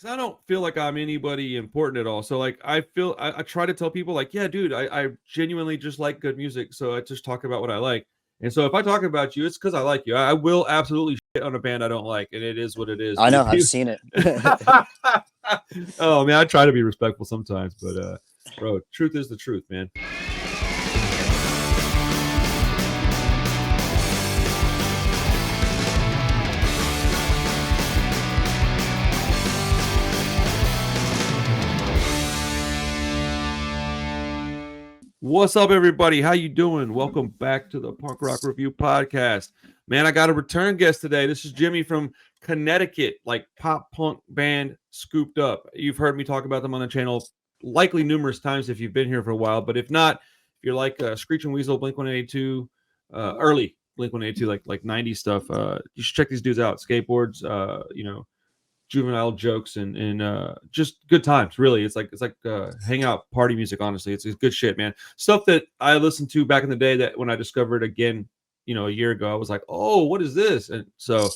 because I don't feel like I'm anybody important at all. So like I try to tell people like, yeah, dude, I genuinely just like good music. So I just talk about what I like. And so if I talk about you, it's because I like you. I will absolutely shit on a band I don't like, and it is what it is. I But know, if I've you, seen it. oh man, I try to be respectful sometimes, but bro, truth is the truth, man. What's up, everybody? How you doing? Welcome back to the Punk Rock Review Podcast. Man, I got a return guest today. This is Jimmy from Connecticut, like pop punk band Scooped Up. You've heard me talk about them on the channel likely numerous times if you've been here for a while. But if not, if you're like Screeching Weasel, Blink 182, early Blink 182, like 90s stuff, you should check these dudes out. Skateboards, juvenile jokes and just good times. Really, it's like hangout party music. Honestly, it's good shit, man. Stuff that I listened to back in the day that when I discovered again, a year ago, I was like, oh, what is this? And so,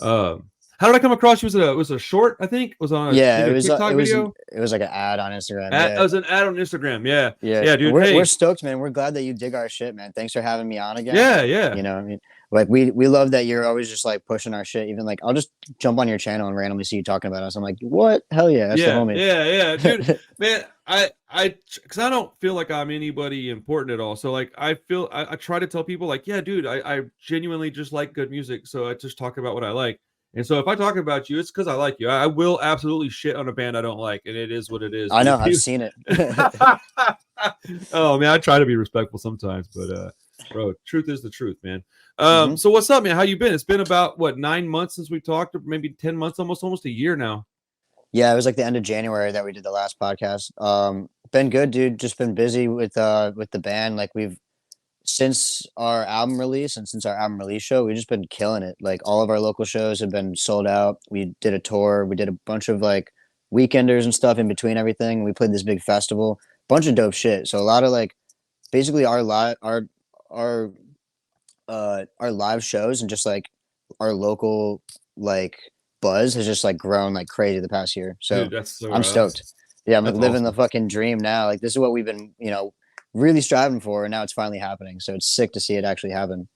how did I come across you? Was it a short? I think it was on Yeah, maybe a TikTok video. it was like an ad on Instagram. Yeah. It was an ad on Instagram. Yeah, Yeah. yeah, And dude. we're Hey, stoked, man. We're glad that you dig our shit, man. Thanks for having me on again. yeah, Like, yeah. I mean, like we love that you're always just like pushing our shit. Even like I'll just jump on your channel and randomly see you talking about us. I'm like, what? Hell yeah, that's the Yeah, homie. yeah, yeah, dude, man. Because I don't feel like I'm anybody important at all. So like, I try to tell people like, yeah, dude, I genuinely just like good music. So I just talk about what I like. And so if I talk about you, it's because I like you. I will absolutely shit on a band I don't like, and it is what it is. I But know, if I've you, seen it. oh man, I try to be respectful sometimes, but bro, truth is the truth, man. Hmm. So what's up, man? How you been? It's been about what 9 months since we talked, or maybe 10 months, almost a year now. Yeah, it was like the end of January that we did the last podcast. Been good, dude. Just been busy with the band. Like we've since our album release and since our album release show, we've just been killing it. Like all of our local shows have been sold out. We did a tour. We did a bunch of like weekenders and stuff in between everything. We played this big festival, bunch of dope shit. So a lot of like basically our our live shows and just like our local like buzz has just like grown like crazy the past year. So Dude, that's so I'm stoked. Yeah, I'm like that's living the awesome. fucking dream now. Like this is what we've been, really striving for, and now it's finally happening. So it's sick to see it actually happen.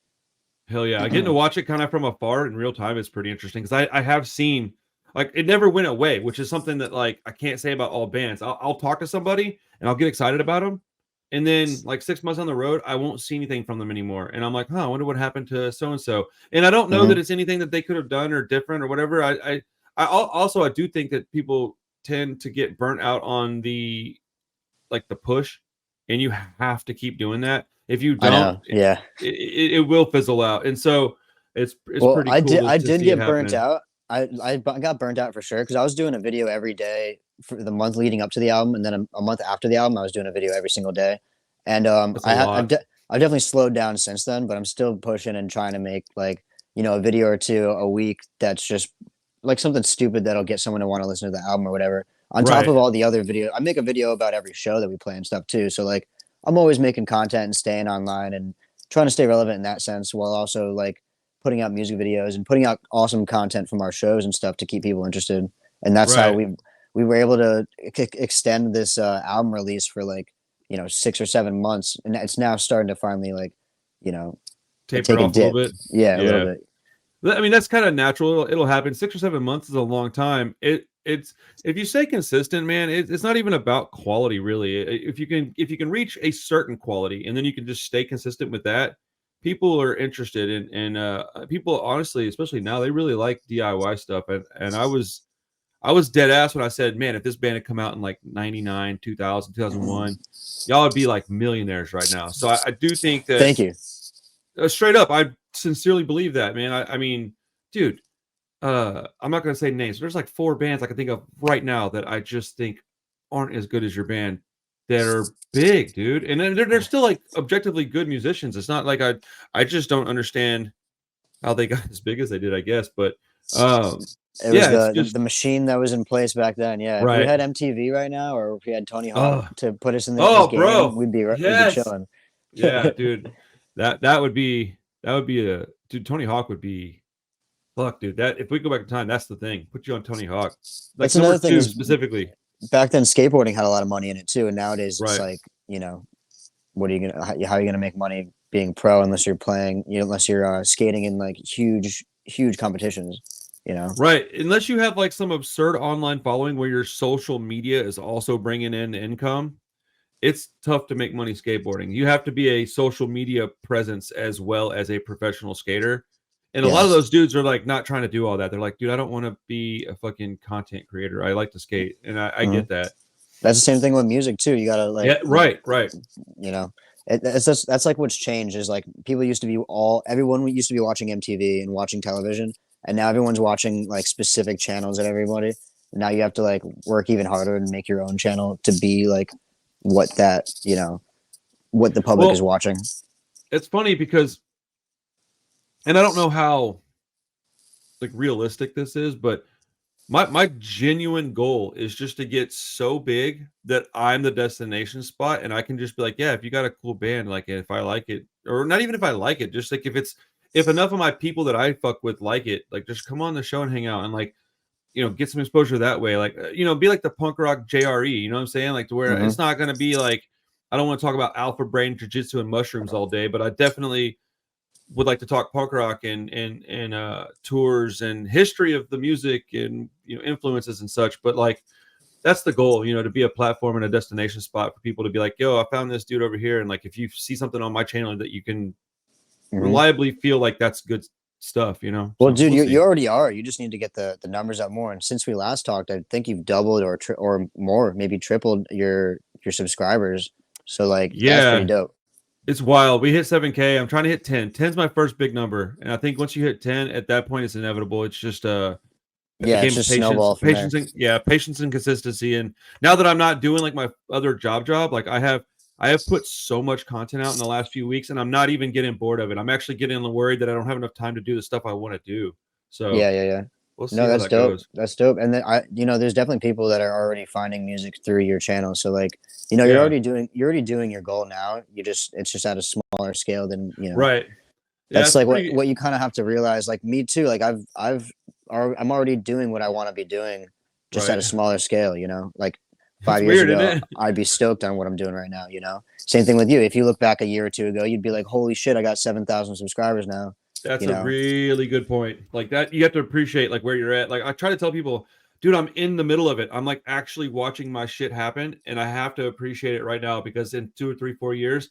Hell yeah. Getting to watch it kind of from afar in real time is pretty interesting because I have seen like it never went away, which is something that like I can't say about all bands. I'll talk to somebody and I'll get excited about them. And then like 6 months on the road, I won't see anything from them anymore. And I'm like, huh, I wonder what happened to so and so. And I don't know that Hmm. it's anything that they could have done or different or whatever. I do think that people tend to get burnt out on the push, and you have to keep doing that. If you I don't, know. Yeah. it will fizzle out. And so it's Well, pretty cool I to did see it get burnt happening. out. I got burnt out for sure because I was doing a video every day for the month leading up to the album, and then a month after the album, I was doing a video every single day. And That's a lot. I've definitely slowed down since then, but I'm still pushing and trying to make like a video or two a week that's just like something stupid that'll get someone to want to listen to the album or whatever. On top Right. of all the other video, I make a video about every show that we play and stuff too. So like I'm always making content and staying online and trying to stay relevant in that sense while also like putting out music videos and putting out awesome content from our shows and stuff to keep people interested. And that's how Right. we were able to extend this album release for like 6 or 7 months, and it's now starting to finally like you know Taper take a off a little dip. bit. Yeah, a little Yeah. bit. I mean, that's kind of natural. It'll happen. 6 or 7 months is a long time. It's if you stay consistent, man. It's not even about quality, really. If you can reach a certain quality, and then you can just stay consistent with that, people are interested in. And people, honestly, especially now, they really like DIY stuff. And I was dead ass when I said, man, if this band had come out in like 99, 2000, 2001, y'all would be like millionaires right now. So I do think that Thank you. straight up, I sincerely believe that, man. I mean, dude, I'm not gonna say names. There's like 4 bands I can think of right now that I just think aren't as good as your band that are big, dude. And then they're still like objectively good musicians. It's not like I just don't understand how they got as big as they did, I guess. But um, It was yeah, it's the just machine that was in place back then. Yeah, if we right. had MTV right now, or if we had Tony Hawk Oh, to put us in this oh, game, bro, we'd be yes, chilling. yeah, dude. That would be a dude. Tony Hawk would be Fuck, dude. That if we go back in time, that's the thing. Put you on Tony Hawk. Like That's number another thing two is specifically. back then skateboarding had a lot of money in it too, and nowadays it's Right. like, you know, what are you gonna how are you gonna make money being pro unless you're playing, you know, unless you're skating in like huge competitions, you know. Right. Unless you have like some absurd online following where your social media is also bringing in income, it's tough to make money skateboarding. You have to be a social media presence as well as a professional skater. And a lot of Yes. those dudes are like not trying to do all that. They're like, dude, I don't want to be a fucking content creator. I like to skate. And I Mhm. get that. That's the same thing with music too. You gotta Yeah, right, right. you know, it's just, that's like what's changed is like people used to be everyone used to be watching MTV and watching television, and now everyone's watching like specific channels at everybody. Now you have to like work even harder and make your own channel to be like what that, you know, what the public is Well, watching. it's funny because, and I don't know how like realistic this is, but my genuine goal is just to get so big that I'm the destination spot, and I can just be like, yeah, if you got a cool band, like if I like it, or not even if I like it, just like if enough of my people that I fuck with like it, like just come on the show and hang out and like get some exposure that way, like be like the punk rock JRE, you know what I'm saying, like to where Hmm. it's not gonna be like I don't want to talk about alpha brain jiu-jitsu and mushrooms all day, but I definitely would like to talk punk rock and tours and history of the music and influences and such. But like that's the goal, to be a platform and a destination spot for people to be like, yo, I found this dude over here, and like if you see something on my channel that you can Hmm. reliably feel like that's good stuff, Well, So dude, we'll you see. already are. You just need to get the numbers up more. And since we last talked, I think you've doubled or more, maybe tripled your subscribers. So like that's pretty Yeah, dope. it's wild. We hit 7K. I'm trying to hit 10. 10's my first big number, and I think once you hit 10, at that point, it's inevitable. It's just a Yeah, it's game of just snowball from there. patience and consistency. And now that I'm not doing like my other job, like I have put so much content out in the last few weeks, and I'm not even getting bored of it. I'm actually getting worried that I don't have enough time to do the stuff I want to do. So Yeah. we'll No, see how that's that dope. goes. That's dope. And then there's definitely people that are already finding music through your channel. So like, Yeah, you're already doing your goal now. It's just at a smaller scale than, right. Yeah, that's it's like pretty. what you kind of have to realize. Like me too. Like I'm already doing what I want to be doing, just at Right. a smaller scale. Like It's 5 years weird, isn't ago, it? I'd be stoked on what I'm doing right now. Same thing with you. If you look back a year or two ago, you'd be like, holy shit, I got 7,000 subscribers now. That's You a know. really good point. Like that, you have to appreciate like where you're at. Like I try to tell people, dude, I'm in the middle of it. I'm like actually watching my shit happen, and I have to appreciate it right now because in 2 or 3, 4 years,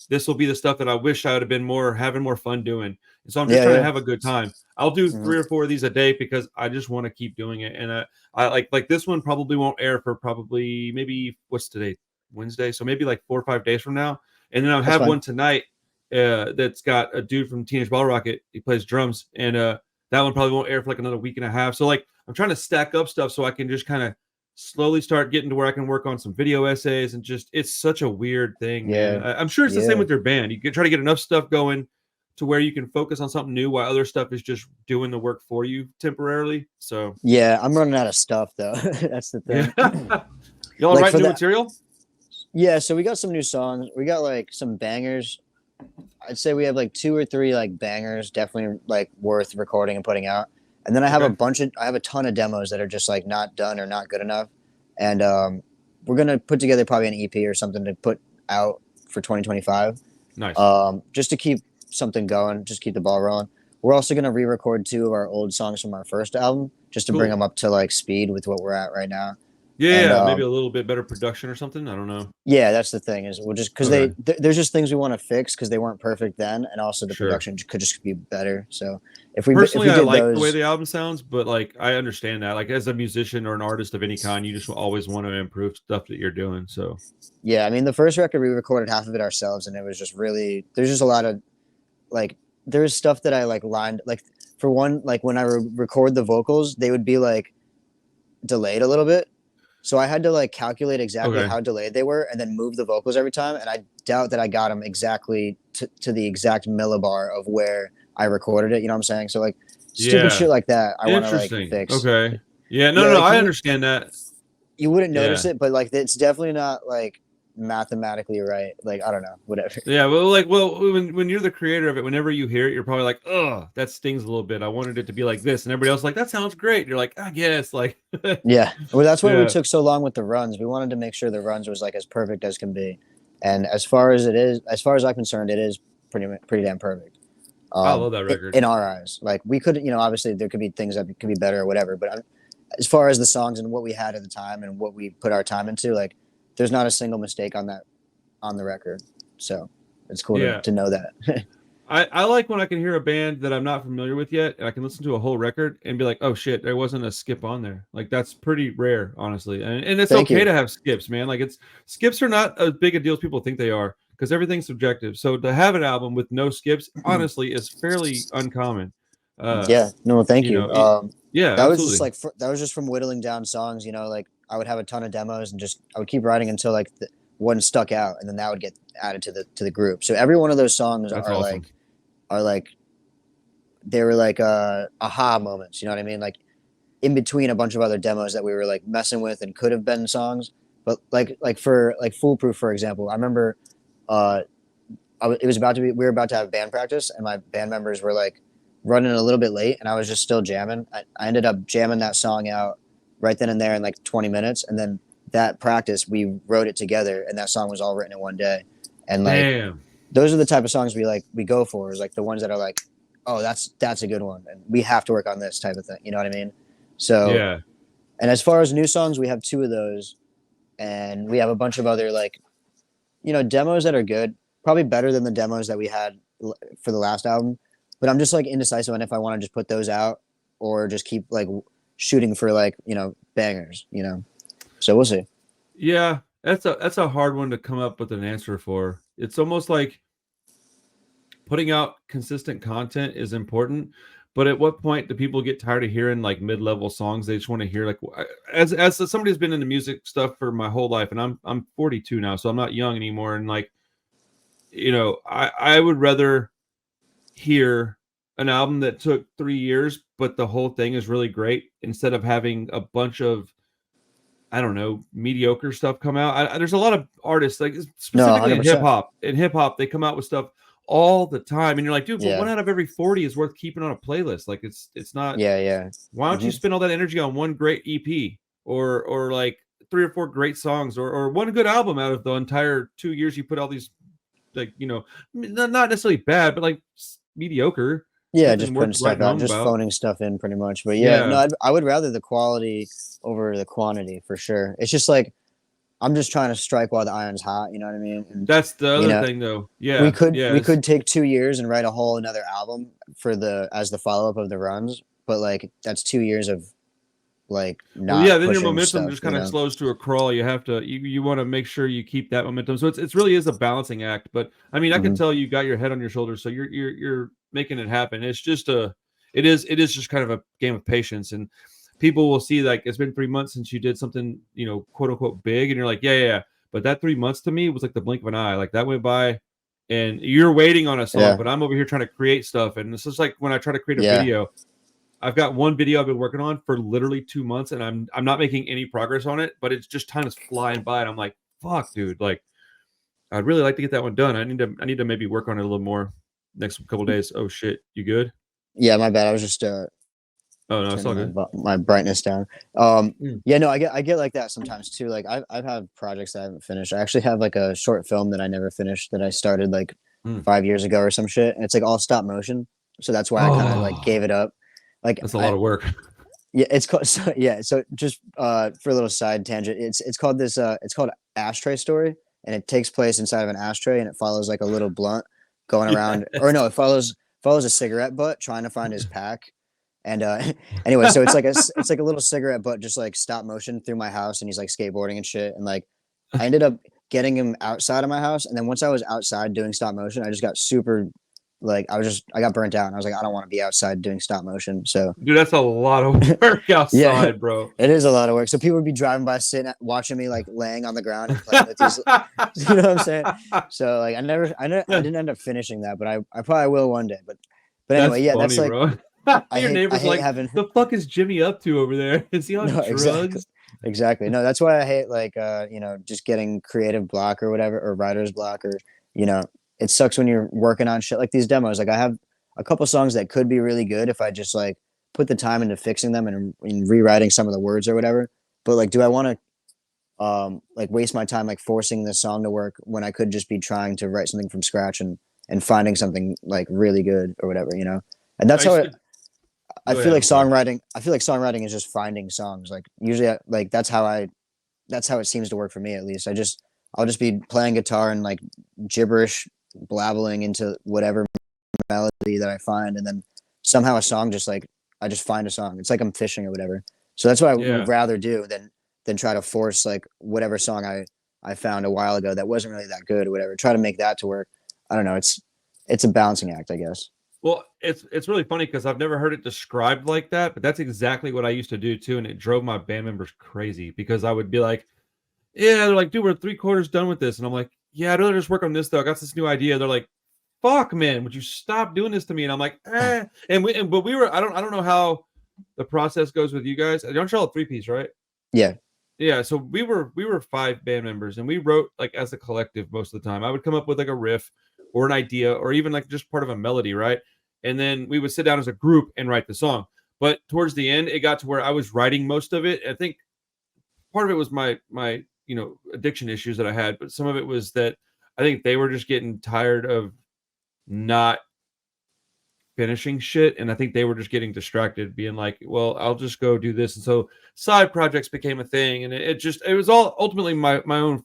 this will be the stuff that I wish I would have been having more fun doing. And so I'm just Yeah, trying to yeah. have a good time. I'll do Mhm. 3 or 4 of these a day because I just want to keep doing it. And I like this one probably won't air for probably maybe what's today, Wednesday, so maybe like 4 or 5 days from now, and then I'll That's have fine. one tonight that's got a dude from Teenage Bottle Rocket. He plays drums, and that one probably won't air for like another week and a half. So like I'm trying to stack up stuff so I can just kind of slowly start getting to where I can work on some video essays and just it's such a weird thing, man. Yeah, I'm sure it's the same yeah, with your band. You can try to get enough stuff going to where you can focus on something new while other stuff is just doing the work for you temporarily. So yeah. I'm running out of stuff though. That's the yeah. thing. Y'all Like write for new that, material? yeah. So we got some new songs. We got like some bangers. I'd say we have like two or three like bangers, definitely like worth recording and putting out. And then Okay. I have a ton of demos that are just like not done or not good enough. And we're gonna put together probably an EP or something to put out for 2025. Nice. Just to keep something going, just keep the ball rolling. We're also gonna re-record two of our old songs from our first album, just to bring Cool. them up to like speed with what we're at right now. And Yeah, maybe a little bit better production or something. I don't know. yeah, that's the thing is we'll just because Okay. there's just things we want to fix because they weren't perfect then, and also the Sure. production could just be better. So if Personally, we I did like the way those, the album sounds, but like I understand that. Like as a musician or an artist of any kind, you just always want to improve stuff that you're doing. So yeah, I mean the first record we recorded half of it ourselves, and it was just really there's just a lot of like there's stuff that I like lined like for one like when I record the vocals they would be like delayed a little bit. So I had to like calculate exactly okay. how delayed they were and then move the vocals every time. And I doubt that I got them exactly to the exact millibar of where I recorded it. You know what I'm saying? So like stupid Yeah. shit like that, I want to like Interesting. fix. Okay. Yeah, no, Yeah, no, like I understand that. you wouldn't notice Yeah. it, but like it's definitely not like mathematically right. Like, I don't know, whatever. Yeah, well, like, when you're the creator of it, whenever you hear it, you're probably like, "Oh, that stings a little bit. I wanted it to be like this," and everybody else like, "That sounds great." You're like, "I guess," like, Yeah. Well, that's why we yeah, took so long with the runs. We wanted to make sure the runs was like as perfect as can be. And as far as it is, as far as I'm concerned, it is pretty damn perfect. I love that record. In our eyes, like we could, obviously there could be things that could be better or whatever. But as far as the songs and what we had at the time and what we put our time into, like there's not a single mistake on the record. So it's cool to know that. I like when I can hear a band that I'm not familiar with yet, and I can listen to a whole record and be like, "Oh shit, there wasn't a skip on there." Like that's pretty rare, honestly, and it's Thank okay you. to have skips, man. Like skips are not as big a deal as people think they are because everything's subjective. So to have an album with no skips, honestly, is fairly uncommon. Yeah, no, thank you. Yeah, That was just absolutely. like that was just from whittling down songs. Like I would have a ton of demos and just I would keep writing until like one stuck out, and then that would get added to the group. So every one of those songs That's are awesome. like they were like aha moments. You know what I mean? Like in between a bunch of other demos that we were like messing with and could have been songs, but like for like Foolproof, for example, I remember uh it was about to be we were about to have band practice, and my band members were like running a little bit late, and I was just still jamming. I ended up jamming that song out right then and there in like 20 minutes, and then that practice we wrote it together, and that song was all written in one day. And like Damn. those are the type of songs we go for, is like the ones that are like, oh, that's a good one, and we have to work on this type of thing. You know what I mean? So, Yeah. and as far as new songs, we have two of those, and we have a bunch of other like demos that are good, probably better than the demos that we had for the last album. But I'm just like indecisive on if I want to just put those out or just keep like shooting for like bangers. So we'll see. Yeah, that's a hard one to come up with an answer for. It's almost like putting out consistent content is important, but at what point do people get tired of hearing like mid-level songs? They just want to hear like as somebody who's been into music stuff for my whole life, and I'm 42 now, so I'm not young anymore. And like, I would rather hear an album that took 3 years, but the whole thing is really great instead of having a bunch of, I don't know, mediocre stuff come out. There's a lot of artists, like No, specifically in hip 100%. hop. In hip hop, they come out with stuff all the time, and you're like, dude, but Yeah, one out of every 40 is worth keeping on a playlist. Like it's not. yeah, yeah. Why don't you Hmm. spend all that energy on one great EP or like 3 or 4 great songs or one good album out of the entire 2 years you put all these, like, not necessarily bad, but like mediocre, Yeah, nothing just worth putting stuff writing out, home just about. phoning stuff in, pretty much. But yeah, no, Yeah, I would rather the quality over the quantity for sure. It's just like I'm just trying to strike while the iron's hot. You know what I mean? And that's the you other know, thing, though. we Yeah, could yeah, we could take 2 years and write a whole another album for the as the follow up of the runs, but like that's 2 years of like well, yeah. not Then your pushing momentum stuff. just kind of slows to a crawl. You have to, you want to make sure you keep that momentum. So it's really is a balancing act. But I mean, I can Hmm. tell you got your head on your shoulders, so you're making it happen. It's just it is just kind of a game of patience, and people will see like it's been 3 months since you did something, quote unquote big, and you're like, yeah, yeah, yeah. But that 3 months to me was like the blink of an eye. Like that went by, and you're waiting on a song, Yeah, but I'm over here trying to create stuff, and it's just like when I try to create a yeah, video. I've got one video I've been working on for literally 2 months, and I'm not making any progress on it, but it's just time is flying by, and I'm like, fuck, dude, like I'd really like to get that one done. I need to maybe work on it a little more next couple of days. Oh shit, you good? yeah. My bad. I was just Oh no, it's all turning good. my brightness down. Mm. Yeah, no, I get like that sometimes too. Like I've had projects that I haven't finished. I actually have like a short film that I never finished that I started like Mm. 5 years ago or some shit. And it's like all stop motion. So that's why I kind of like Oh, gave it up. Like that's a lot of work. yeah, it's called so just for a little side tangent, it's called it's called Ashtray Story, and it takes place inside of an ashtray, and it follows like a little blunt going around, or Yes. no, it follows a cigarette butt trying to find his pack. And anyway, so it's like a little cigarette butt just like stop motion through my house, and he's like skateboarding and shit. And like I ended up getting him outside of my house, and then once I was outside doing stop motion, I just got super like I got burnt out, and I was like, I don't want to be outside doing stop motion. So Dude, that's a lot of work yeah, outside, bro. it is a lot of work. So people would be driving by, watching me like laying on the ground and playing with these. You know what I'm saying? So like I didn't end up finishing that, but I probably will one day. But That's anyway, yeah, that's funny, like bro. I Your hate I neighbor's hate like, having the fuck is Jimmy up to over there? Is he on no exactly. drugs? Exactly. No, that's why I hate like just getting creative block or whatever, or writer's block, or you know, it sucks when you're working on shit like these demos. Like I have a couple songs that could be really good if I just like put the time into fixing them and rewriting some of the words or whatever. But like, do I want to like waste my time like forcing this song to work when I could just be trying to write something from scratch and finding something like really good or whatever, you know? And that's I how used it, to I go feel ahead. like I'm sorry. songwriting. I feel like songwriting is just finding songs. Like usually, like that's how it seems to work for me at least. I'll just be playing guitar and like gibberish blabbling into whatever melody that I find, and then somehow a song just like I just find a song. It's like I'm fishing or whatever. So that's what I would Yeah. rather do than try to force like whatever song I found a while ago that wasn't really that good or whatever. Try to make that to work. I don't know. It's a balancing act, I guess. Well, it's really funny because I've never heard it described like that, but that's exactly what I used to do too, and it drove my band members crazy because I would be like, "Yeah," they're like, "Dude, we're three-quarters done with this," and I'm like, "Yeah, I'd rather just work on this though. I got this new idea." They're like, "Fuck, man, would you stop doing this to me?" And I'm like, "Eh." But we were I don't know how the process goes with you guys. You're on Charlotte three-piece, right? Yeah. Yeah, so we were five band members and we wrote like as a collective most of the time. I would come up with like a riff or an idea or even like just part of a melody, right? And then we would sit down as a group and write the song. But towards the end, it got to where I was writing most of it. I think part of it was my addiction issues that I had, but some of it was that I think they were just getting tired of not finishing shit, and I think they were just getting distracted, being like, "Well, I'll just go do this." And so side projects became a thing, and it was all ultimately my own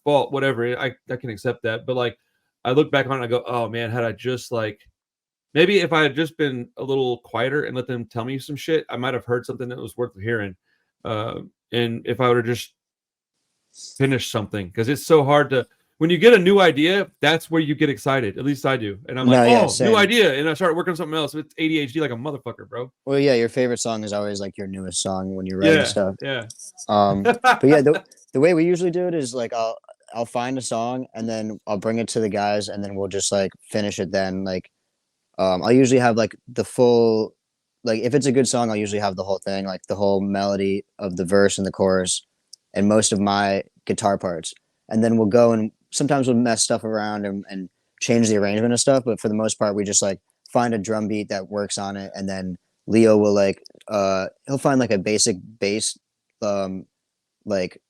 fault. Whatever, I can accept that, but like I look back on it, I go, "Oh man, had I just like maybe if I had just been a little quieter and let them tell me some shit, I might have heard something that was worth hearing." And if I would have just finish something because it's so hard to when you get a new idea, that's where you get excited. At least I do. And I'm like, No, yeah, oh, new same. idea. And I start working on something else. It's ADHD like a motherfucker, bro. Well, yeah, your favorite song is always like your newest song when you're writing Yeah. stuff. Yeah. But yeah, the way we usually do it is like I'll find a song and then I'll bring it to the guys and then we'll just like finish it then. Like I'll usually have like the full like if it's a good song, I'll usually have the whole thing, like the whole melody of the verse and the chorus and most of my guitar parts. And then we'll go and sometimes we'll mess stuff around and change the arrangement of stuff, but for the most part we just like find a drum beat that works on it and then Leo will like he'll find like a basic bass um like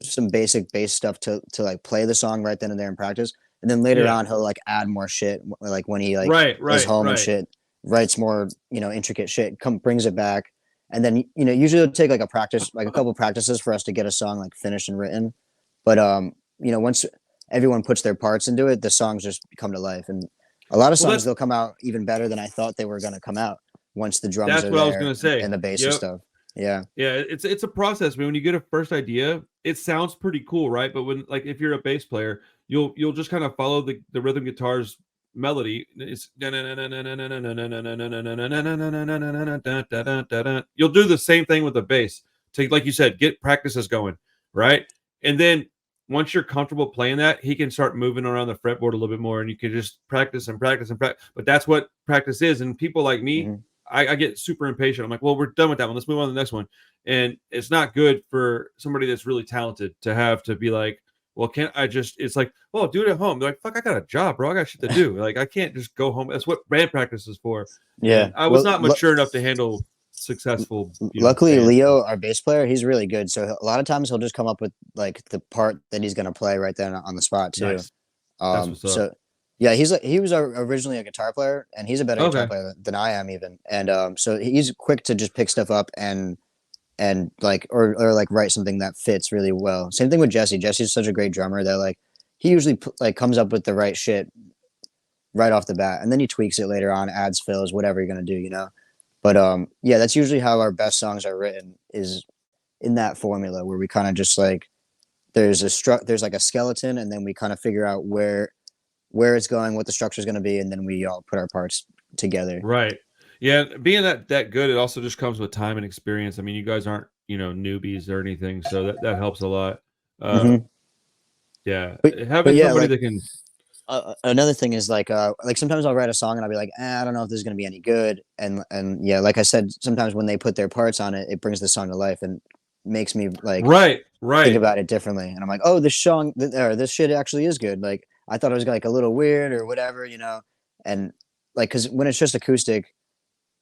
some basic bass stuff to like play the song right then and there in practice. And then later Yeah. on he'll like add more shit like when he like Right. is Right. home and Right. shit, writes more, intricate shit, brings it back. And then usually it'll take like a couple practices for us to get a song like finished and written. But once everyone puts their parts into it, the songs just come to life. And a lot of Well, songs they'll come out even better than I thought they were gonna come out once the drums that's are what I was there gonna and say. the bass and Yep. stuff. Yeah. Yeah. It's a process. When you get a first idea, it sounds pretty cool, right? But when like if you're a bass player, you'll just kind of follow the rhythm guitar's melody. It's you'll do the same thing with the bass to like you said, get practices going, right? And then once you're comfortable playing that, he can start moving around the fretboard a little bit more, and you can just practice and practice and practice. But that's what practice is. And people like me, Hmm. I get super impatient. I'm like, well, we're done with that one. Let's move on to the next one. And it's not good for somebody that's really talented to have to be like, well, can't I just, it's like, well, do it at home. They're like, fuck, I got a job, bro. I got shit to do. Like, I can't just go home. That's what band practice is for. Yeah. And I was Well, not mature enough to handle successful, luckily band stuff. Leo, our bass player, he's really good. So a lot of times he'll just come up with like the part that he's gonna play right then on the spot too. Nice. That's what's up. So yeah, he was originally a guitar player, and he's a better guitar Okay. player than I am even. And so he's quick to just pick stuff up and like or like write something that fits really well. Same thing with Jesse. Jesse's such a great drummer that like he usually like comes up with the right shit right off the bat, and then he tweaks it later on, adds fills, whatever you're gonna do. But yeah, that's usually how our best songs are written is in that formula where we kind of just like there's like a skeleton, and then we kind of figure out where it's going, what the structure is going to be, and then we all put our parts together. Right. Yeah. Being that good, it also just comes with time and experience. I mean, you guys aren't, newbies or anything. So that helps a lot. Uh, Hmm. yeah. But Having yeah, somebody like that can, another thing is like sometimes I'll write a song and I'll be like, I don't know if this is going to be any good, and yeah, like I said, sometimes when they put their parts on it, it brings the song to life, and makes me like right. think about it differently. And I'm like, oh, this song or this shit actually is good. Like I thought it was like a little weird or whatever, and like because when it's just acoustic,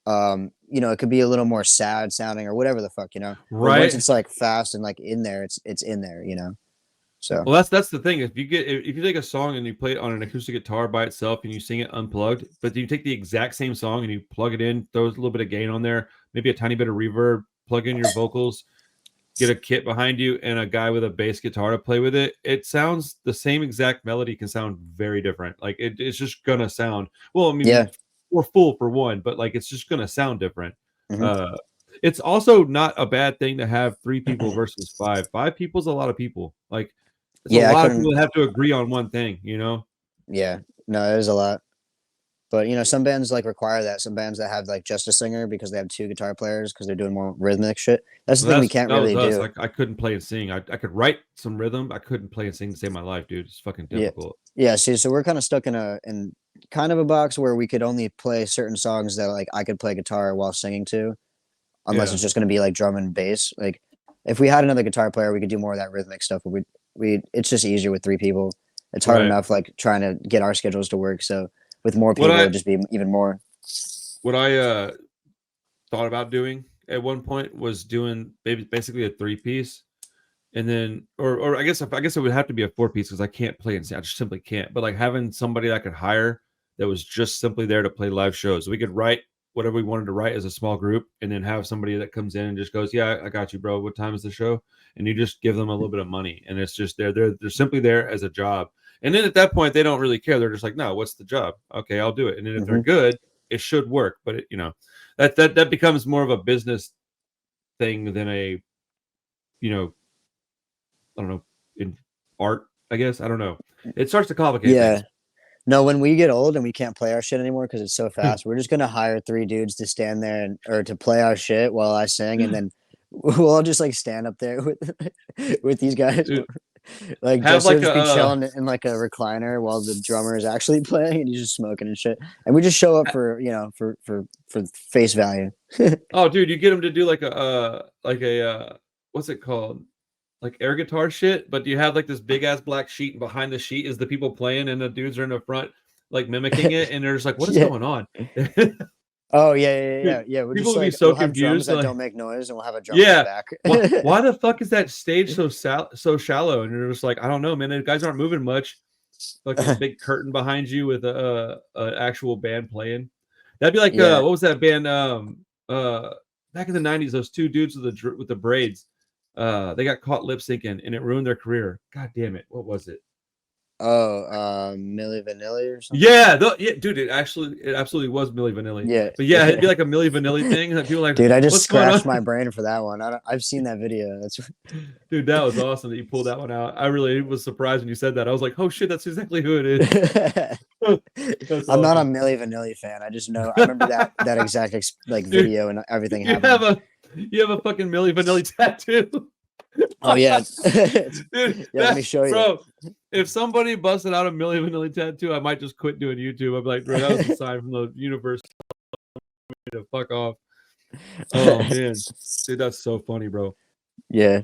it could be a little more sad sounding or whatever the fuck, But once Right. it's like fast and like in there, it's in there, So Well, that's the thing. If you take a song and you play it on an acoustic guitar by itself and you sing it unplugged, but you take the exact same song and you plug it in, throw a little bit of gain on there, maybe a tiny bit of reverb, plug in your vocals, get a kit behind you, and a guy with a bass guitar to play with it, it sounds the same exact melody can sound very different. Like it's just gonna sound well. I mean, yeah. we're full for one, but like it's just gonna sound different. Mhm. Uh, it's also not a bad thing to have 3 people versus 5. 5 people's a lot of people. Like it's a Yeah, I lot of people couldn't. that have to agree on one thing, Yeah, no, it is a lot. But some bands like require that. Some bands that have like just a singer because they have 2 guitar players because they're doing more rhythmic shit. That's the Well, thing we can't that was really us. do. I couldn't play and sing. I could write some rhythm. I couldn't play and sing to save my life, dude. It's fucking Yeah, difficult. yeah. See, so we're kind of stuck in kind of a box where we could only play certain songs that like I could play guitar while singing to, unless Yeah. it's just going to be like drum and bass. Like if we had another guitar player, we could do more of that rhythmic stuff. But we it's just easier with 3 people. It's hard Right. enough like trying to get our schedules to work. So with more What people, I it'd just be even more. what I thought about doing at one point was doing basically a 3-piece, and then or I guess it would have to be a 4-piece because I can't play and sing. I just simply can't. But like having somebody that I could hire that was just simply there to play live shows. We could write whatever we wanted to write as a small group, and then have somebody that comes in and just goes, "Yeah, I got you, bro. What time is the show?" And you just give them a little bit of money, and it's just they're simply there as a job. And then at that point, they don't really care. They're just like, "No, what's the job? Okay, I'll do it." And then if they're good, it should work. But that becomes more of a business thing than a I don't know, in art, I guess. I don't know. It starts to complicate Yeah. things. No, when we get old and we can't play our shit anymore because it's so fast, we're just gonna hire 3 dudes to stand there or to play our shit while I sing, and then we'll all just like stand up there with with these guys. Dude, Like have Jesse will like just be a chilling in like a recliner while the drummer is actually playing, and he's just smoking and shit. And we just show up for for face value. oh, dude, you get them to do like a what's it called? Like air guitar shit, but you have like this big ass black sheet, and behind the sheet is the people playing, and the dudes are in the front like mimicking it, and they're just like, "What is Yeah. going on?" Oh yeah. We're People just will be like so we'll have drums confused. that Like, don't make noise, and we'll have a drummer in yeah, the back. why the fuck is that stage so shallow? And you're just like, I don't know, man. The guys aren't moving much. Like a big curtain behind you with a actual band playing. That'd be like Yeah. what was that band? Back in the '90s, those 2 dudes with the braids. They got caught lip syncing, and it ruined their career. God damn it! What was it? Oh, Milli Vanilli or something. Yeah, dude. It absolutely was Milli Vanilli. Yeah. But yeah, it'd be like a Milli Vanilli thing. That people are like, Dude, I just what's going scratched on? my brain for that one. I've seen that video. That's Dude, that was awesome that you pulled that one out. I really was surprised when you said that. I was like, oh shit, that's exactly who it is. That's I'm not a awesome. Milli Vanilli fan. I just know I remember that exact like Dude, video and everything you happening. have a fucking Milli Vanilli tattoo. Oh yeah. Dude, Yeah, let me show you. bro, if somebody busted out a Milli Vanilli tattoo, I might just quit doing YouTube. I'd be like, bro, that was a sign from the universe to fuck off. Oh man, dude, that's so funny, bro. Yeah.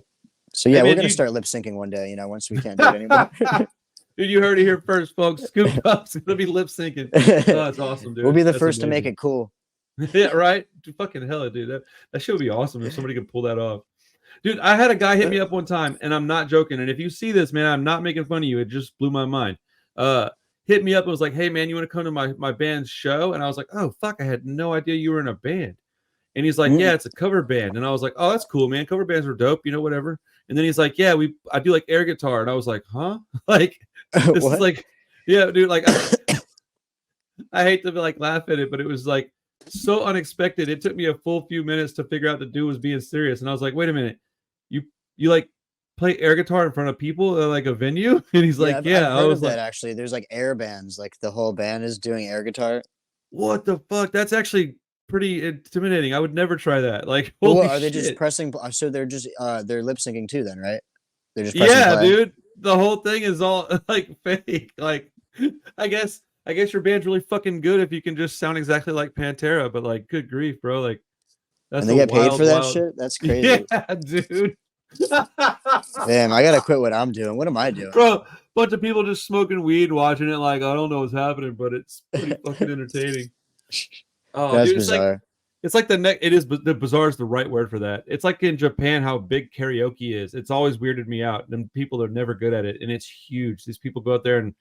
So Hey, yeah, we're man, gonna start lip syncing one day, once we can't do it anymore. Dude, you heard it here first, folks. Scoop Up's gonna be lip syncing. Oh, that's awesome, dude. We'll be the That's first to make amazing. it cool. Yeah, right. Dude, fucking hell, dude. That should be awesome if somebody could pull that off. Dude, I had a guy hit me up one time, and I'm not joking. And if you see this, man, I'm not making fun of you. It just blew my mind. Hit me up and was like, "Hey, man, you want to come to my band's show?" And I was like, "Oh, fuck, I had no idea you were in a band." And he's like, "Yeah, it's a cover band." And I was like, "Oh, that's cool, man. Cover bands are dope, whatever." And then he's like, "Yeah, I do like air guitar." And I was like, "Huh?" Like, this is like, yeah, dude. Like, I hate to like laugh at it, but it was like so unexpected. It took me a full few minutes to figure out the dude was being serious, and I was like, "Wait a minute, you like play air guitar in front of people at like a venue?" And he's like, I've "Yeah." I heard was of like, that actually. There's like air bands, like the whole band is doing air guitar. "What the fuck? That's actually pretty intimidating. I would never try that." Like, But holy what are they just shit! pressing? So they're just they're lip syncing too, then, right? They're just pressing Yeah, play. dude. The whole thing is all like fake. Like, I guess your band's really fucking good if you can just sound exactly like Pantera. But like, good grief, bro. Like, that's And they a get paid for that wild. shit? That's crazy. Yeah, dude. Damn, I gotta quit what I'm doing. What am I doing? Bro, bunch of people just smoking weed, watching it like, I don't know what's happening, but it's pretty fucking entertaining. Oh, That's dude, bizarre. it's like it is the bizarre is the right word for that. It's like in Japan how big karaoke is. It's always weirded me out. And people are never good at it, and it's huge. These people go out there and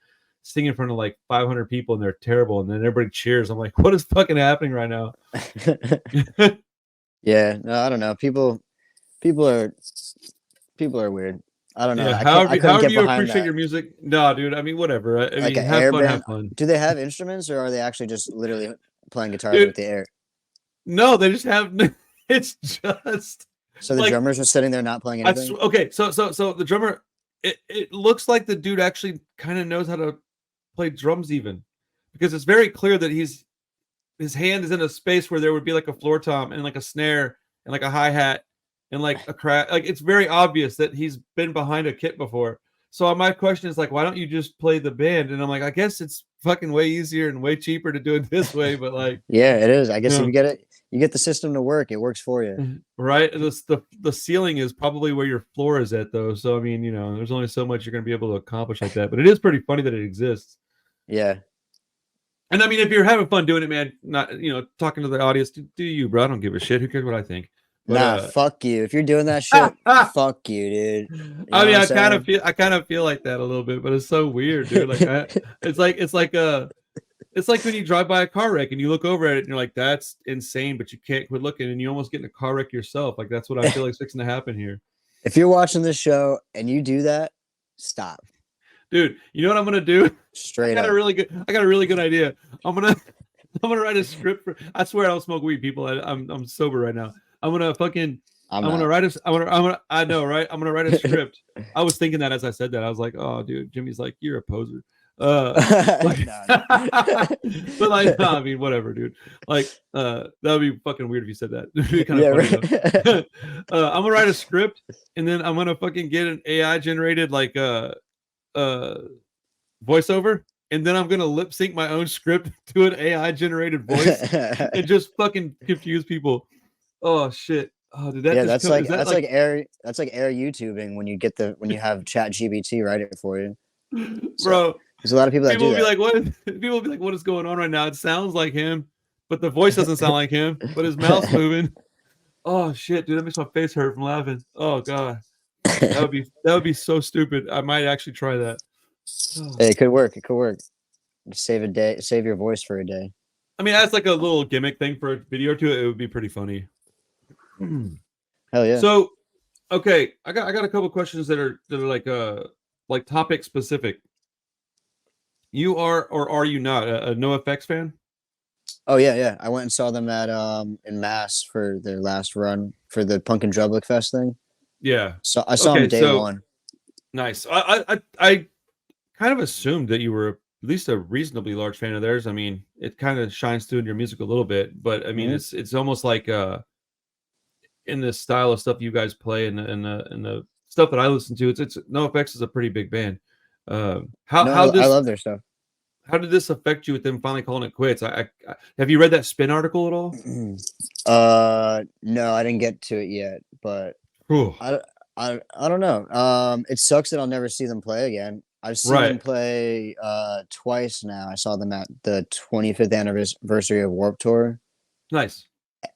sing in front of like 500 people, and they're terrible, and then everybody cheers. I'm like, what is fucking happening right now? Yeah, no, I don't know. People are weird. I don't know. Yeah, I couldn't however get you behind appreciate that. your music. No, dude. I mean, whatever. I like mean, an have air fun, band. have fun, Do they have instruments, or are they actually just literally playing guitars dude. with the air? No, they just have. It's just So the like drummers are sitting there not playing anything. okay. So the drummer. It looks like the dude actually kind of knows how to play drums, even because it's very clear that his hand is in a space where there would be like a floor tom and like a snare and like a hi-hat and like a crack. Like it's very obvious that he's been behind a kit before. So my question is like, why don't you just play the band? And I'm like, I guess it's fucking way easier and way cheaper to do it this way. But like, Yeah, it is. I guess if no. you get it, you get the system to work. It works for you. Right? The ceiling is probably where your floor is at, though. So I mean, there's only so much you're going to be able to accomplish like that. But it is pretty funny that it exists. Yeah. And I mean, if you're having fun doing it, man, not talking to the audience, do you, bro? I don't give a shit. Who cares what I think? But, Nah, fuck you. If you're doing that shit, fuck you, dude. You I know mean, what I'm I kind of feel like that a little bit, but it's so weird, dude. Like, it's like when you drive by a car wreck and you look over at it and you're like, that's insane, but you can't quit looking, and you almost get in a car wreck yourself. Like that's what I feel like is fixing to happen here. If you're watching this show and you do that, stop. Dude, you know what I'm gonna do? Straight I up. got a really good idea. I'm gonna write a script for. I swear I don't smoke weed, people. I'm sober right now. I'm gonna fucking. I'm gonna write a. I know, right? I'm gonna write a script. I was thinking that as I said that. I was like, oh, dude, Jimmy's like, you're a poser. Like, but like, no, I mean, whatever, dude. Like, that would be fucking weird if you said that. It'd be kind of funny, right. I'm gonna write a script, and then I'm gonna fucking get an AI generated like voiceover, and then I'm gonna lip sync my own script to an AI generated voice and just fucking confuse people. Oh shit. Oh, did that yeah, just that's like air YouTubing when you have Chat GBT write it for you. So, bro? there's a lot of people that People do will be that. like, what? People will be like, what is going on right now? It sounds like him, but the voice doesn't sound like him, but his mouth's moving. Oh shit, dude, that makes my face hurt from laughing. Oh god. That would be so stupid. I might actually try that. Hey, it could work. It could work. Save your voice for a day. I mean, that's like a little gimmick thing for a video to it. It would be pretty funny. Hell yeah. So, okay, I got a couple questions that are like topic specific. You are or are you not a NoFX fan? Oh yeah. I went and saw them at in Mass for their last run for the Punk and Drublick Fest thing. Yeah. So I saw them day one. Nice. I kind of assumed that you were at least a reasonably large fan of theirs. I mean, it kind of shines through in your music a little bit, but I mean, it's almost like in the style of stuff you guys play and the stuff that I listen to, it's NoFX is a pretty big band. I love their stuff. How did this affect you with them finally calling it quits? I have you read that Spin article at all? No, I didn't get to it yet, but Ooh. I don't know. It sucks that I'll never see them play again. I've seen them play twice now. I saw them at the 25th anniversary of Warped Tour. Nice.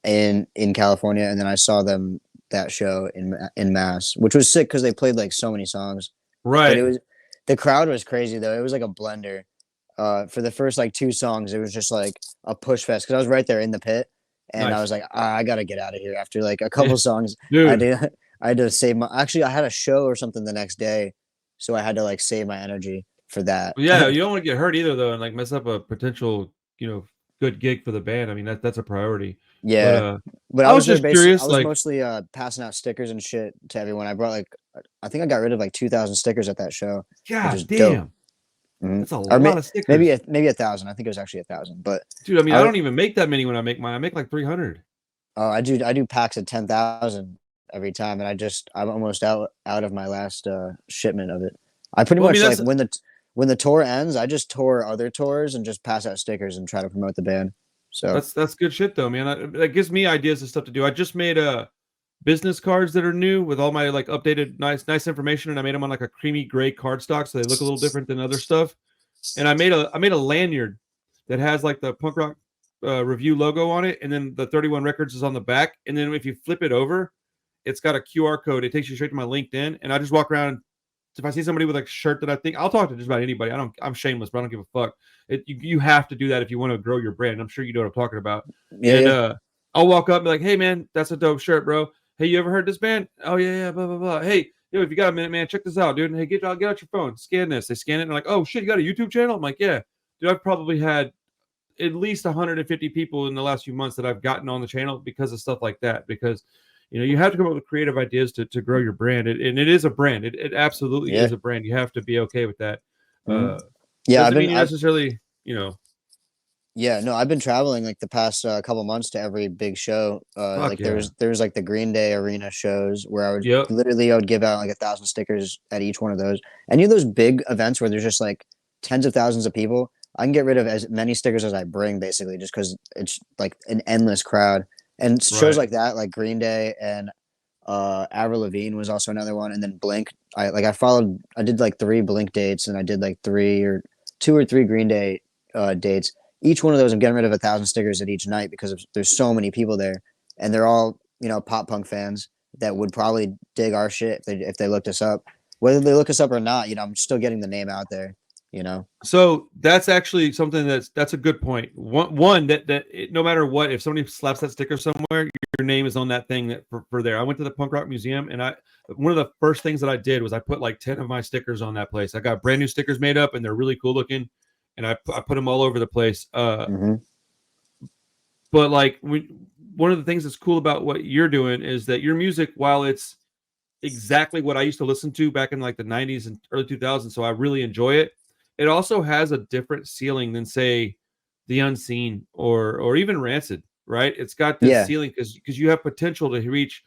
In California, and then I saw them that show in Mass, which was sick because they played like so many songs. Right. But the crowd was crazy though. It was like a blender. For the first like two songs, it was just like a push fest because I was right there in the pit, and I was like, I gotta get out of here after like a couple songs. Dude. I had to save my. Actually, I had a show or something the next day, so I had to like save my energy for that. Yeah, you don't want to get hurt either though, and like mess up a potential good gig for the band. I mean that's a priority. Yeah, but I was just curious. I was mostly passing out stickers and shit to everyone. I brought like I think I got rid of like 2,000 stickers at that show. God damn. Mm-hmm. That's a lot of stickers. Maybe 1,000. I think it was actually 1,000. But dude, I mean, I don't even make that many when I make mine. I make like 300. Oh, I do packs of 10,000 every time, and I'm almost out of my last shipment of it. I pretty much like when the tour ends, I just tour other tours and just pass out stickers and try to promote the band. So that's good shit though, man. That gives me ideas and stuff to do. I just made business cards that are new with all my like updated nice information, and I made them on like a creamy gray cardstock, so they look a little different than other stuff. And I made a lanyard that has like the punk rock review logo on it, and then the 31 Records is on the back. And then if you flip it over, it's got a QR code. It takes you straight to my LinkedIn, and I just walk around. If I see somebody with a shirt that I think, I'll talk to just about anybody. I'm shameless, but I don't give a fuck. You have to do that if you want to grow your brand. I'm sure you know what I'm talking about. Yeah, And I'll walk up and be like, hey man, that's a dope shirt, bro. Hey, you ever heard this band? Oh yeah, blah blah blah. Hey, yo, if you got a minute, man, check this out, dude. Hey, get out your phone, scan this. They scan it and they're like, oh shit, you got a YouTube channel? I'm like, yeah, dude. I've probably had at least 150 people in the last few months that I've gotten on the channel because of stuff like that. Because you have to come up with creative ideas to grow your brand. And it is a brand. It absolutely is a brand. You have to be okay with that. Doesn't mean you necessarily, Yeah, no, I've been traveling like the past couple months to every big show. Like there's like the Green Day arena shows where I would I would give out like 1,000 stickers at each one of those. Any of those big events where there's just like tens of thousands of people, I can get rid of as many stickers as I bring, basically, just because it's like an endless crowd. And shows like that, like Green Day and Avril Lavigne was also another one, and then Blink. I did like 3 Blink dates, and I did like 2 or 3 Green Day dates. Each one of those, I'm getting rid of 1,000 stickers at each night because there's so many people there, and they're all pop punk fans that would probably dig our shit if they looked us up. Whether they look us up or not, I'm still getting the name out there. So that's actually something that's a good point. One that no matter what, if somebody slaps that sticker somewhere, your name is on that thing that for there. I went to the Punk Rock Museum, and one of the first things that I did was I put like 10 of my stickers on that place. I got brand new stickers made up, and they're really cool looking, and I put them all over the place. But like one of the things that's cool about what you're doing is that your music, while it's exactly what I used to listen to back in like the 90s and early 2000s, so I really enjoy it. It also has a different ceiling than, say, The Unseen or even Rancid, right? It's got this ceiling because you have potential to reach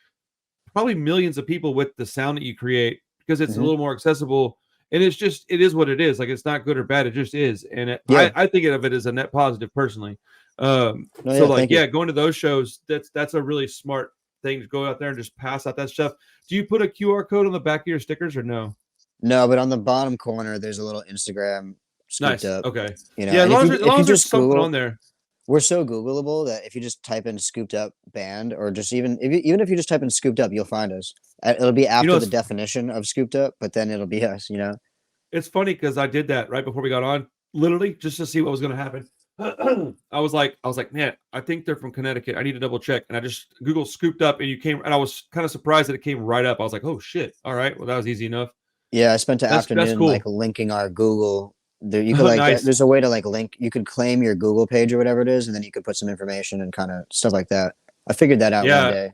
probably millions of people with the sound that you create because it's a little more accessible. And it is what it is. Like, it's not good or bad. It just is. And I think of it as a net positive personally. Going to those shows, that's a really smart thing to go out there and just pass out that stuff. Do you put a QR code on the back of your stickers or no? No, but on the bottom corner, there's a little Instagram scooped up. Okay. As long as there's something on there. We're so Googleable that if you just type in "scooped up band" or just even if you just type in "scooped up," you'll find us. It'll be after the definition of "scooped up," but then it'll be us. It's funny because I did that right before we got on, literally just to see what was going to happen. I was like, man, I think they're from Connecticut. I need to double check. And I just Googled "scooped up," and and I was kind of surprised that it came right up. I was like, oh shit. All right. Well, that was easy enough. Yeah, I spent the afternoon like linking our Google. You could like there's a way to like link. You could claim your Google page or whatever it is, and then you could put some information and kind of stuff like that. I figured that out one day.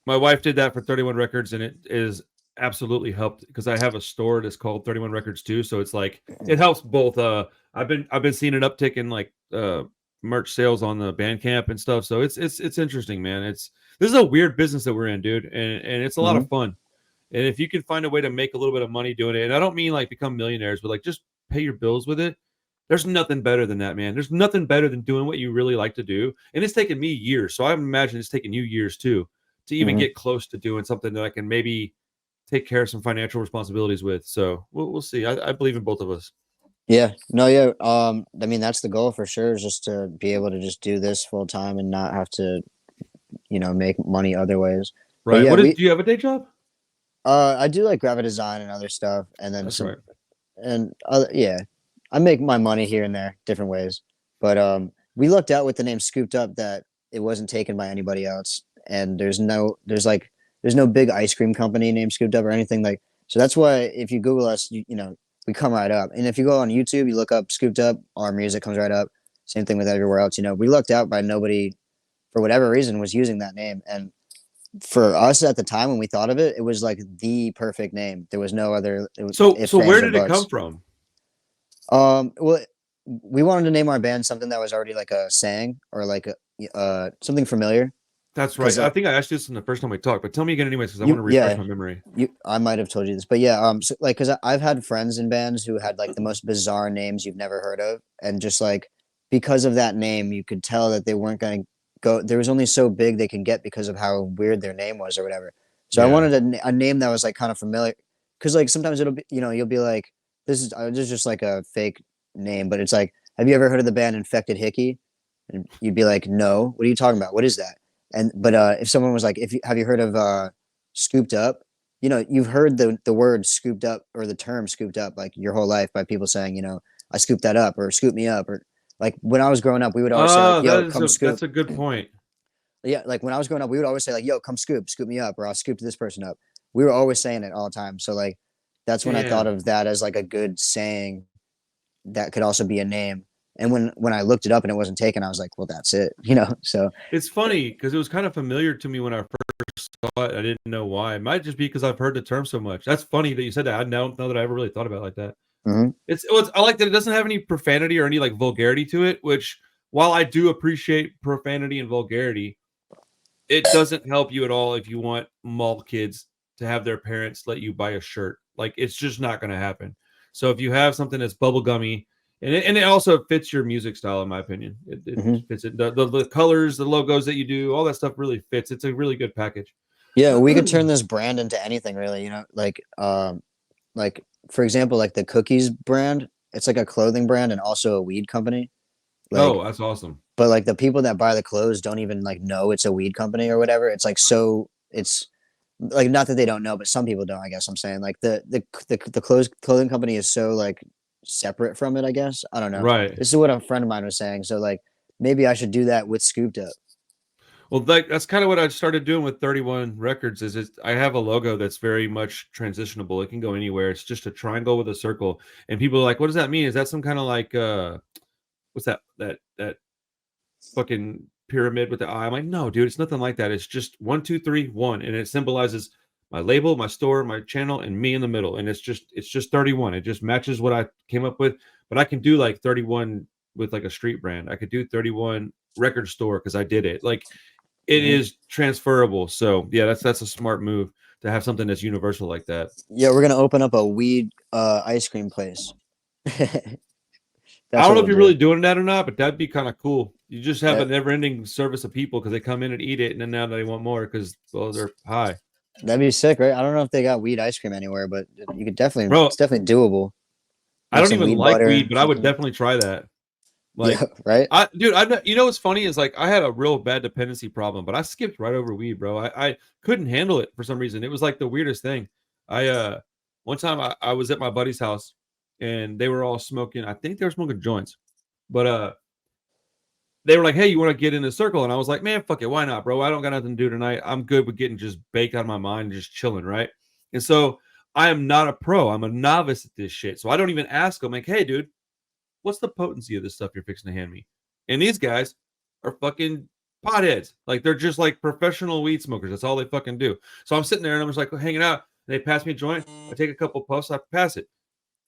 My wife did that for 31 Records, and it is absolutely helped because I have a store that's called 31 Records too. So it's like it helps both. I've been seeing an uptick in like merch sales on the BANDCAMP and stuff. So it's interesting, man. This is a weird business that we're in, dude, and it's a lot of fun. And if you can find a way to make a little bit of money doing it, and I don't mean like become millionaires, but like just pay your bills with it, there's nothing better than that, man. There's nothing better than doing what you really like to do. And it's taken me years. So I imagine it's taken you years too to even get close to doing something that I can maybe take care of some financial responsibilities with. So we'll see. I believe in both of us. Yeah. No, yeah. I mean, that's the goal for sure, is just to be able to just do this full time and not have to, make money other ways. Right. Yeah, do you have a day job? I do like graphic design and other stuff, and then I make my money here and there, different ways. But we looked out with the name "Scooped Up" that it wasn't taken by anybody else, and there's no big ice cream company named Scooped Up or anything like. So that's why if you Google us, we come right up. And if you go on YouTube, you look up "Scooped Up," our music comes right up. Same thing with everywhere else. We lucked out by nobody, for whatever reason, was using that name. And for us at the time when we thought of it, it was like the perfect name. There was no other. So where did it come from? Well, we wanted to name our band something that was already like a saying or like something familiar. That's right. I think I asked you this in the first time we talked, but tell me again anyways, because I want to refresh my memory. I might have told you this, but so, like, because I've had friends in bands who had like the most bizarre names you've never heard of, and just like because of that name, you could tell that they weren't going to go. There was only so big they could get because of how weird their name was or whatever. So I Yeah. wanted a name that was like kind of familiar, because like sometimes it'll be, you'll be like, this is just like a fake name, but it's like, have you ever heard of the band Infected Hickey? And you'd be like, no, what are you talking about? What is that? And but if someone was like, have you heard of Scooped Up? You've heard the word scooped up or the term scooped up like your whole life by people saying, I scooped that up or scoop me up, or like when I was growing up, we would always say like, Oh, yo, come scoop. that's a good point. Yeah, like when I was growing up, we would always say like, "Yo, come scoop me up," or "I'll scoop this person up." We were always saying it all the time. So like, that's when I thought Damn. of that as like a good saying that could also be a name. And when I looked it up and it wasn't taken, I was like, "Well, that's it," So It's funny because it was kind of familiar to me when I first saw it. I didn't know why. It might just be because I've heard the term so much. That's funny that you said that. I don't know that I ever really thought about it like that. mhm. I like that it doesn't have any profanity or any like vulgarity to it, which while I do appreciate profanity and vulgarity, it doesn't help you at all if you want mall kids to have their parents let you buy a shirt. Like it's just not going to happen. So if you have something that's bubblegummy, and it also fits your music style, in my opinion, it Mhm. fits it. The colors, the logos that you do, all that stuff really fits. It's a really good package. Yeah, we could turn this brand into anything really. Like for example, like the cookies brand. It's like a clothing brand and also a weed company. Like, Oh, that's awesome. but like the people that buy the clothes don't even like know it's a weed company or whatever. It's like it's like not that they don't know, but some people don't. I guess I'm saying like the clothing company is so like separate from it. I guess I don't know. Right. This is what a friend of mine was saying. So like maybe I should do that with Scooped Up. Well, that's kind of what I started doing with 31 Records. I have a logo that's very much transitionable. It can go anywhere. It's just a triangle with a circle, and people are like, "What does that mean? Is that some kind of like what's that fucking pyramid with the eye?" I'm like, "No, dude, it's nothing like that. It's just 1, 2, 3, 1, and it symbolizes my label, my store, my channel, and me in the middle. And it's just 31. It just matches what I came up with. But I can do like 31 with like a street brand. I could do 31 record store because I did it. Like it Mhm. is transferable. So yeah, that's a smart move to have something that's universal like that. Yeah, we're gonna open up a weed ice cream place. I That's don't what know we'll if you're do. really doing that or not, but that'd be kind of cool. You just have a That never-ending service of people because they come in and eat it, and then now they want more because well they're high, that'd be sick, right? I don't know if they got weed ice cream anywhere, but you could definitely bro. it's definitely doable. I Make don't some even weed like butter, weed, but I would fucking definitely try that. yeah, Like, right? dude, you know what's funny is like I had a real bad dependency problem, but I skipped right over weed, bro. I couldn't handle it for some reason. It was like the weirdest thing. I one time I was at my buddy's house and they were all smoking. I think they were smoking joints, but they were like, "Hey, you want to get in a circle?" And I was like, "Man, fuck it, why not, bro? I don't got nothing to do tonight. I'm good with getting just baked out of my mind and just chilling, right?" And so I am not a pro. I'm a novice at this shit. So I don't even ask them like, "Hey, dude, what's the potency of this stuff you're fixing to hand me?" And these guys are fucking potheads. Like they're just like professional weed smokers. That's all they fucking do. So I'm sitting there and I'm just like hanging out. And they pass me a joint. I take a couple puffs. I pass it,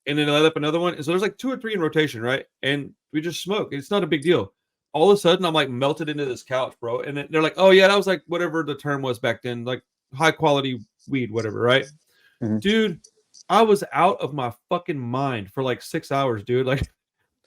and then I light up another one. And so there's like 2 or 3 in rotation, right? And we just smoke. It's not a big deal. All of a sudden, I'm like melted into this couch, bro. And then they're like, "Oh yeah, that was like whatever the term was back then, like high quality weed, whatever, right?" Mhm. Dude, I was out of my fucking mind for like 6 hours, dude. Like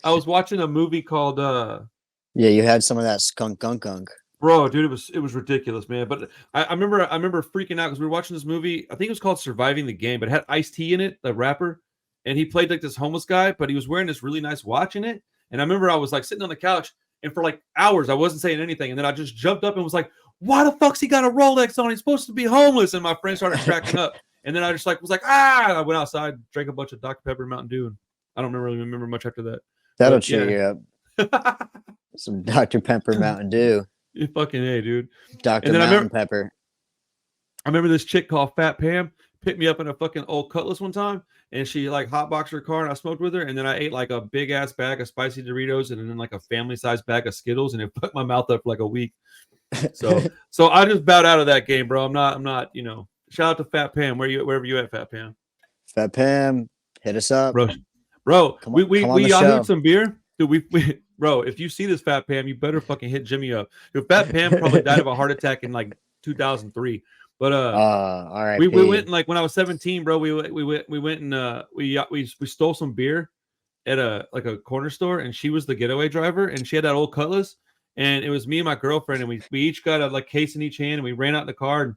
I was watching a movie called Yeah, you had some of that skunk gunk gunk. bro, dude, it was ridiculous, man. But I remember freaking out because we were watching this movie. I think it was called Surviving the Game, but it had Ice-T in it, the rapper, and he played like this homeless guy, but he was wearing this really nice watch in it. And I remember I was like sitting on the couch, and for like hours I wasn't saying anything, and then I just jumped up and was like, "Why the fuck's he got a Rolex on? He's supposed to be homeless." And my friend started cracking up, and then I just like was like, "Ah!" And I went outside, drank a bunch of Dr Pepper, Mountain Dew, and I don't really remember much after that. That'll But cheer yeah. you up. Some Dr. Pepper Mountain Dew. You fucking A, dude. And Dr. then Mountain Pepper. I remember this chick called Fat Pam picked me up in a fucking old Cutlass one time, and she like hotboxed her car, and I smoked with her, and then I ate like a big ass bag of spicy Doritos, and then like a family sized bag of Skittles, and it fucked my mouth up for like a week. So I just bowed out of that game, bro. I'm not. Shout out to Fat Pam. Wherever you at, Fat Pam, Fat Pam, hit us up. bro. Bro, we Come on the yahooed show. some beer. Dude, bro, if you see this Fat Pam, you better fucking hit Jimmy up. Dude, Fat Pam probably died of a heart attack in like 2003. But we went R.I.P. and like when I was 17, bro, we went and we stole some beer at a corner store, and she was the getaway driver, and she had that old Cutlass, and it was me and my girlfriend, and we each got a like case in each hand, and we ran out in the car. And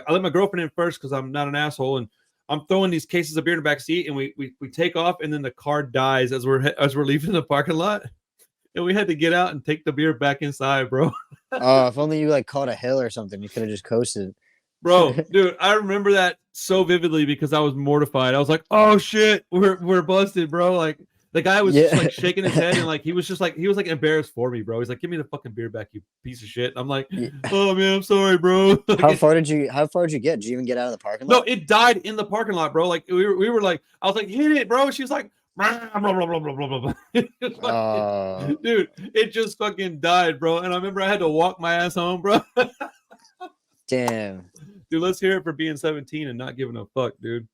I let my girlfriend in first because I'm not an asshole, and I'm throwing these cases of beer in the back seat, and we take off, and then the car dies as we're leaving the parking lot, and we had to get out and take the beer back inside, bro. Oh, if only you like caught a hill or something, you could have just coasted. Bro, dude, I remember that so vividly because I was mortified. I was like, "Oh shit, we're busted, bro!" Like the guy was just like shaking his head and like he was embarrassed for me, bro. He's like, "Give me the fucking beer back, you piece of shit." And I'm like, "Oh man, I'm sorry, bro." Like, How far did you get? Did you even get out of the parking no, lot? it died in the parking lot, bro. Like we were like, I was like, "Hit it, bro." She was like, blah, blah, blah, blah, blah, blah, blah. Dude, it just fucking died, bro. And I remember I had to walk my ass home, bro. Damn. Dude, let's hear it for being 17 and not giving a fuck, dude.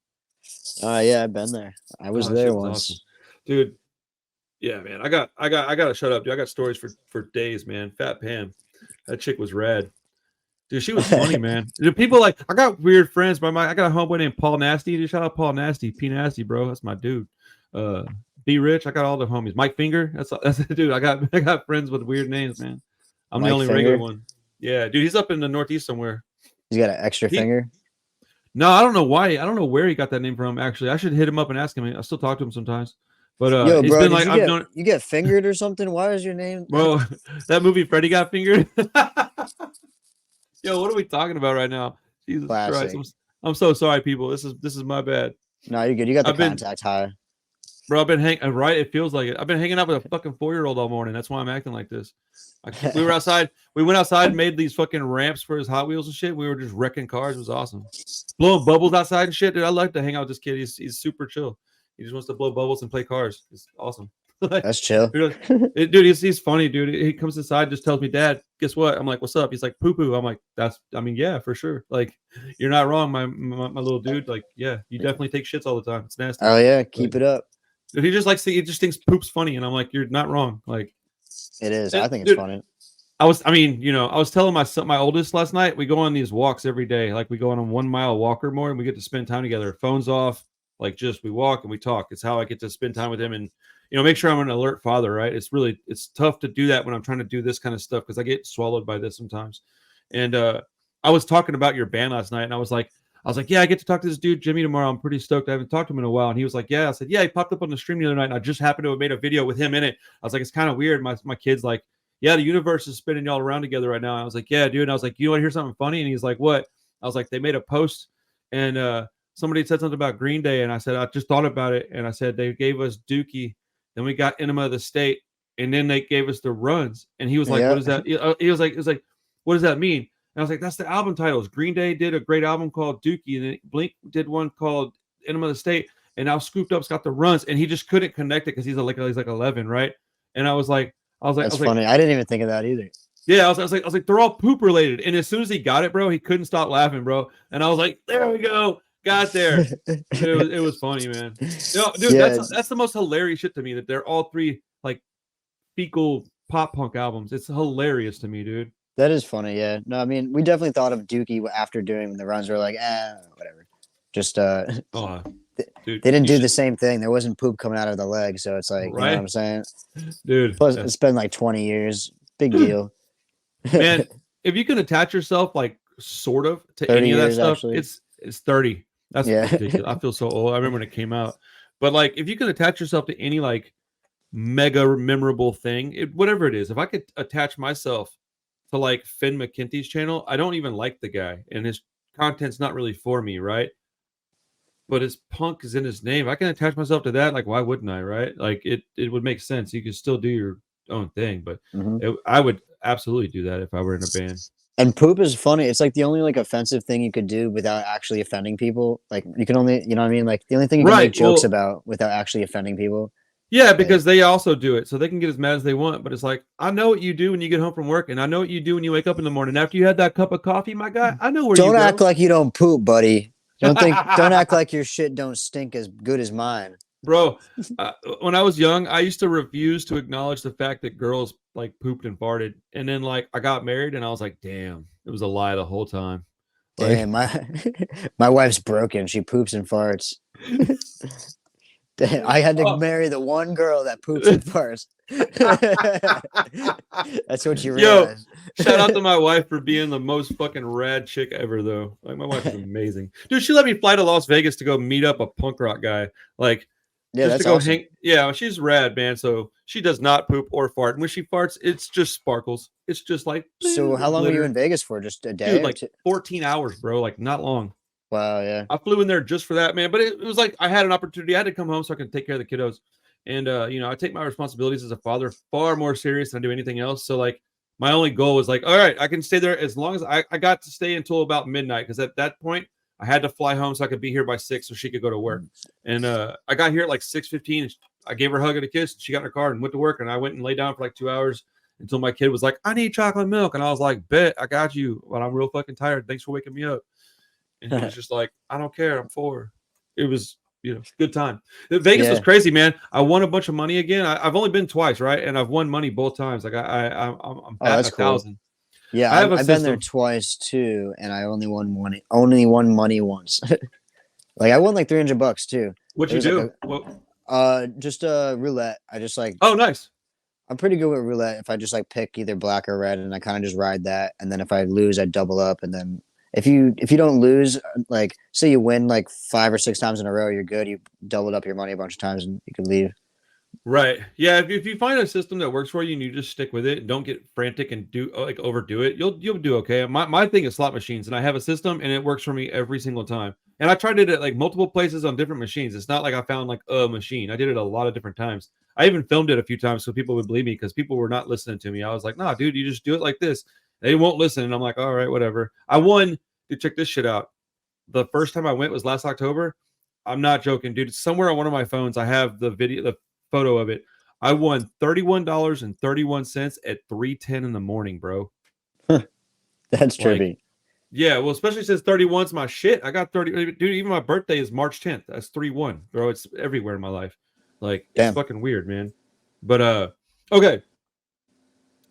Yeah, I've been there. I was there once. Awesome. Dude. Yeah, man. I gotta shut up, dude. I got stories for days, man. Fat Pam. That chick was rad. Dude, she was funny, man. Dude, people like I got weird friends, but I got a homeboy named Paul Nasty. Dude, shout out Paul Nasty. P Nasty, bro. That's my dude. Be Rich. I got all the homies. Mike Finger. That's dude. I got friends with weird names, man. I'm Mike the only Finger? regular one. Yeah, dude. He's up in the Northeast somewhere. He's got an extra finger. No, I don't know why. I don't know where he got that name from. Actually, I should hit him up and ask him. I still talk to him sometimes. But yo, he's bro, been like, you get fingered or something? Why is your name? Bro, that movie Freddy Got Fingered. Yo, what are we talking about right now? Jesus Classic. Christ, I'm so sorry, people. This is my bad. No, you're good. You got the contact high. Bro, I've been hanging right. It feels like it. I've been hanging out with a fucking 4-year-old all morning. That's why I'm acting like this. We were outside. We went outside and made these fucking ramps for his Hot Wheels and shit. We were just wrecking cars. It was awesome. Blowing bubbles outside and shit, dude. I like to hang out with this kid. He's super chill. He just wants to blow bubbles and play cars. It's awesome. That's chill. Dude, he's funny, dude. He comes inside, just tells me, "Dad, guess what?" I'm like, "What's up?" He's like, "Poo poo." I'm like, yeah, for sure. Like, you're not wrong, my little dude. Like, yeah, you definitely take shits all the time. It's nasty. Oh yeah, keep it up. Dude, he just thinks poop's funny, and I'm like, you're not wrong. Like, it is. I think it's funny. I was telling my oldest last night, we go on these walks every day. Like, we go on a 1 mile walk or more, and we get to spend time together. Phones off, like just we walk and we talk. It's how I get to spend time with him and make sure I'm an alert father, right? It's tough to do that when I'm trying to do this kind of stuff because I get swallowed by this sometimes. And I was talking about your band last night, and I was like, yeah, I get to talk to this dude Jimmy tomorrow. I'm pretty stoked. I haven't talked to him in a while. And he was like, yeah. I said, yeah, he popped up on the stream the other night, and I just happened to have made a video with him in it. I was like, it's kind of weird. My kid's like, yeah, the universe is spinning y'all around together right now. And I was like, yeah, dude. And I was like, you want to hear something funny? And he's like, what? I was like, they made a post, and somebody said something about Green Day, and I said, I just thought about it, and I said they gave us Dookie, then we got Enema of the State, and then they gave us the Runs. And he was like, what is that? He was like, what does that mean? And I was like, that's the album titles. Green Day did a great album called Dookie, and then Blink did one called Enema of the State, and now Scooped Up's got the Runs, and he just couldn't connect it because he's like 11, right? And I was like, that's funny. I didn't even think of that either. Yeah, I was like, they're all poop related. And as soon as he got it, bro, he couldn't stop laughing, bro. And I was like, there we go, got there. It was funny, man. Dude, yeah, that's the most hilarious shit to me, that they're all three like fecal pop punk albums. It's hilarious to me, dude. That is funny, yeah. No, I mean, we definitely thought of Dookie after doing the Runs. We're like, whatever. Just dude, they didn't do the same thing. There wasn't poop coming out of the leg, so it's like, right? You know what I'm saying? Dude. Plus, it's been like 20 years. Big deal. Man, if you can attach yourself like sort of to any of that stuff, actually. It's 30. That's ridiculous. I feel so old. I remember when it came out. But like, if you can attach yourself to any like mega memorable thing, whatever it is, if I could attach myself to like Finn McKenty's channel, I don't even like the guy, and his content's not really for me, right? But his punk is in his name. If I can attach myself to that, like, why wouldn't I, right? Like, it would make sense. You could still do your own thing, but I would absolutely do that if I were in a band. And poop is funny. It's like the only like offensive thing you could do without actually offending people. Like, you can only, you know what I mean? Like, the only thing you can make jokes about without actually offending people. Yeah, because they also do it, so they can get as mad as they want. But it's like, I know what you do when you get home from work, and I know what you do when you wake up in the morning. After you had that cup of coffee, my guy, I know where you go. Don't act like you don't poop, buddy. Don't act like your shit don't stink as good as mine. Bro, when I was young, I used to refuse to acknowledge the fact that girls like pooped and farted. And then like I got married, and I was like, damn, it was a lie the whole time. Damn, my wife's broken. She poops and farts. I had to Oh. marry the one girl that poops and farts. That's what you Yo, realize. shout out to my wife for being the most fucking rad chick ever, though. Like, my wife is amazing. Dude, she let me fly to Las Vegas to go meet up a punk rock guy. Like, Yeah, just to that's go awesome. hang. Yeah, she's rad, man. So she does not poop or fart. And when she farts, it's just sparkles. It's just like So how long were you glitter. in Vegas for? Just a day Dude, or like two? 14 hours, bro. Like, not long. Wow, yeah. I flew in there just for that, man. But it was like I had an opportunity. I had to come home so I could take care of the kiddos. And I take my responsibilities as a father far more serious than I do anything else. So like my only goal was like, all right, I can stay there as long as I got to stay until about midnight, because at that point I had to fly home so I could be here by 6 so she could go to work. And I got here at like 6:15. I gave her a hug and a kiss. She got in her car and went to work. And I went and lay down for like 2 hours until my kid was like, I need chocolate milk. And I was like, bet, I got you. But I'm real fucking tired. Thanks for waking me up. And he was just like, I don't care. I'm 4. It was, good time. Vegas was Yeah. crazy, man. I won a bunch of money again. I've only been twice, right? And I've won money both times. Like I'm Oh, batting that's cool. 1,000. Yeah, I have a I've been there system. twice too, and I only won money once. Like I won like $300 too. What It you was like do? Well, just a roulette. I just like oh, nice. I'm pretty good with roulette. If I just like pick either black or red, and I kind of just ride that, and then if I lose, I double up, and then if you don't lose, like say you win like 5 or 6 times in a row, you're good. You doubled up your money a bunch of times, and you can leave. Right. Yeah. If you find a system that works for you and you just stick with it, don't get frantic and do like overdo it, you'll do okay. My thing is slot machines, and I have a system and it works for me every single time. And I tried it at like multiple places on different machines. It's not like I found like a machine. I did it a lot of different times. I even filmed it a few times so people would believe me, because people were not listening to me. I was like, nah, dude, you just do it like this. They won't listen. And I'm like, all right, whatever. I won. Dude, check this shit out. The first time I went was last October. I'm not joking, dude. It's somewhere on one of my phones. I have the photo of it. I won $31.31 at 3:10 in the morning, bro. That's Like, trippy. yeah, well, especially since 31's my shit. I got 30, dude. Even my birthday is March 10th. That's 3-1, bro. It's everywhere in my life. Like, it's Damn. fucking weird, man. But okay.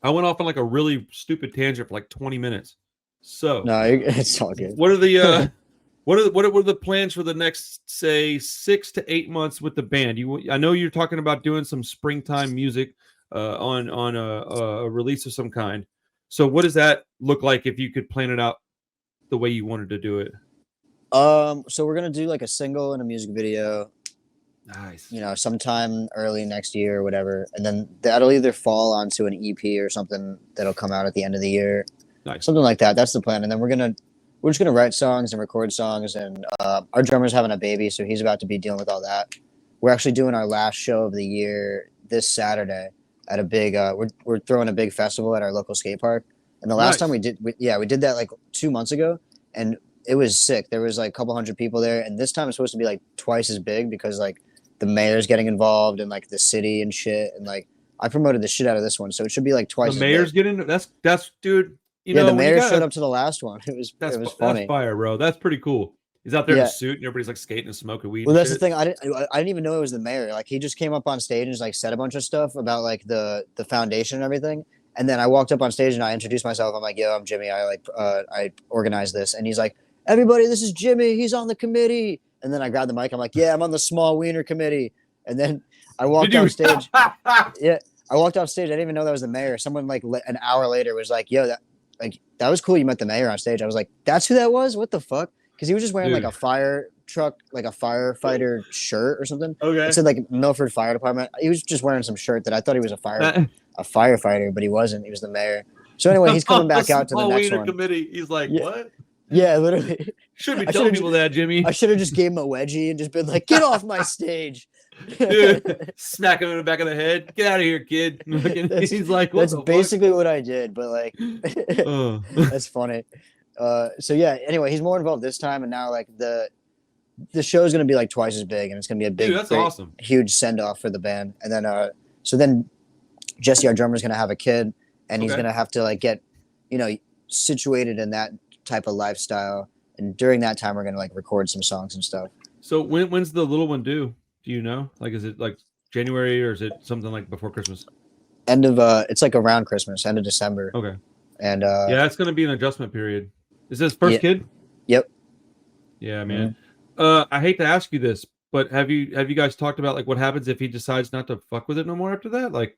I went off on like a really stupid tangent for like 20 minutes. So No, it's all good. what are the what are the plans for the next, say, 6 to 8 months with the band? I know you're talking about doing some springtime music on a release of some kind. So what does that look like if you could plan it out the way you wanted to do it? So we're gonna do like a single and a music video, Nice. sometime early next year or whatever, and then that'll either fall onto an EP or something that'll come out at the end of the year, Nice. something like that. That's the plan, and then we're just gonna write songs and record songs, and our drummer's having a baby, so he's about to be dealing with all that. We're actually doing our last show of the year this Saturday at a big. We're throwing a big festival at our local skate park, and the last time we did that like 2 months ago, and it was sick. There was like a couple hundred people there, and this time it's supposed to be like twice as big because like the mayor's getting involved and like the city and shit, and like I promoted the shit out of this one, so it should be like twice. The as mayor's big. getting that's dude. Yeah, the When you mayor got showed up to the last one. It was that's funny. fire, bro. That's pretty cool. He's out there in Yeah. a suit and everybody's like skating and smoking weed. Well, And that's the shit. thing. I didn't even know it was the mayor. Like he just came up on stage and just like said a bunch of stuff about like the foundation and everything. And then I walked up on stage and I introduced myself. I'm like, "Yo, I'm Jimmy. I organized this." And he's like, "Everybody, this is Jimmy. He's on the committee." And then I grabbed the mic. I'm like, "Yeah, I'm on the small wiener committee." And then I walked off stage. Yeah, I walked off stage. I didn't even know that was the mayor. Someone like an hour later was like, "Yo, that was cool. You met the mayor on stage." I was like, "That's who that was? What the fuck?" Because he was just wearing like a fire truck, like a firefighter shirt or something. Okay. It said like Milford Fire Department. He was just wearing some shirt that I thought he was a firefighter, but he wasn't. He was the mayor. So anyway, he's coming back out to the next one. Committee. He's like, Yeah. what? Yeah, literally. Should be telling people that, Jimmy. I should have just gave him a wedgie and just been like, "Get off my stage." Dude, smack him in the back of the head. Get out of here, kid. He's like, what that's basically what I did, but like, that's funny. So yeah. Anyway, he's more involved this time, and now like the show is gonna be like twice as big, and it's gonna be a big, dude, that's awesome, huge send off for the band. And then so then Jesse, our drummer, is gonna have a kid, and he's gonna have to like get situated in that type of lifestyle. And during that time, we're gonna like record some songs and stuff. So when's the little one due? Do you know? Like, is it like January or is it something like before Christmas? End of it's like around Christmas, end of December. Okay. And yeah, it's gonna be an adjustment period. Is this first kid? Yep. Yeah, man. Mm-hmm. I hate to ask you this, But have you guys talked about like what happens if he decides not to fuck with it no more after that? Like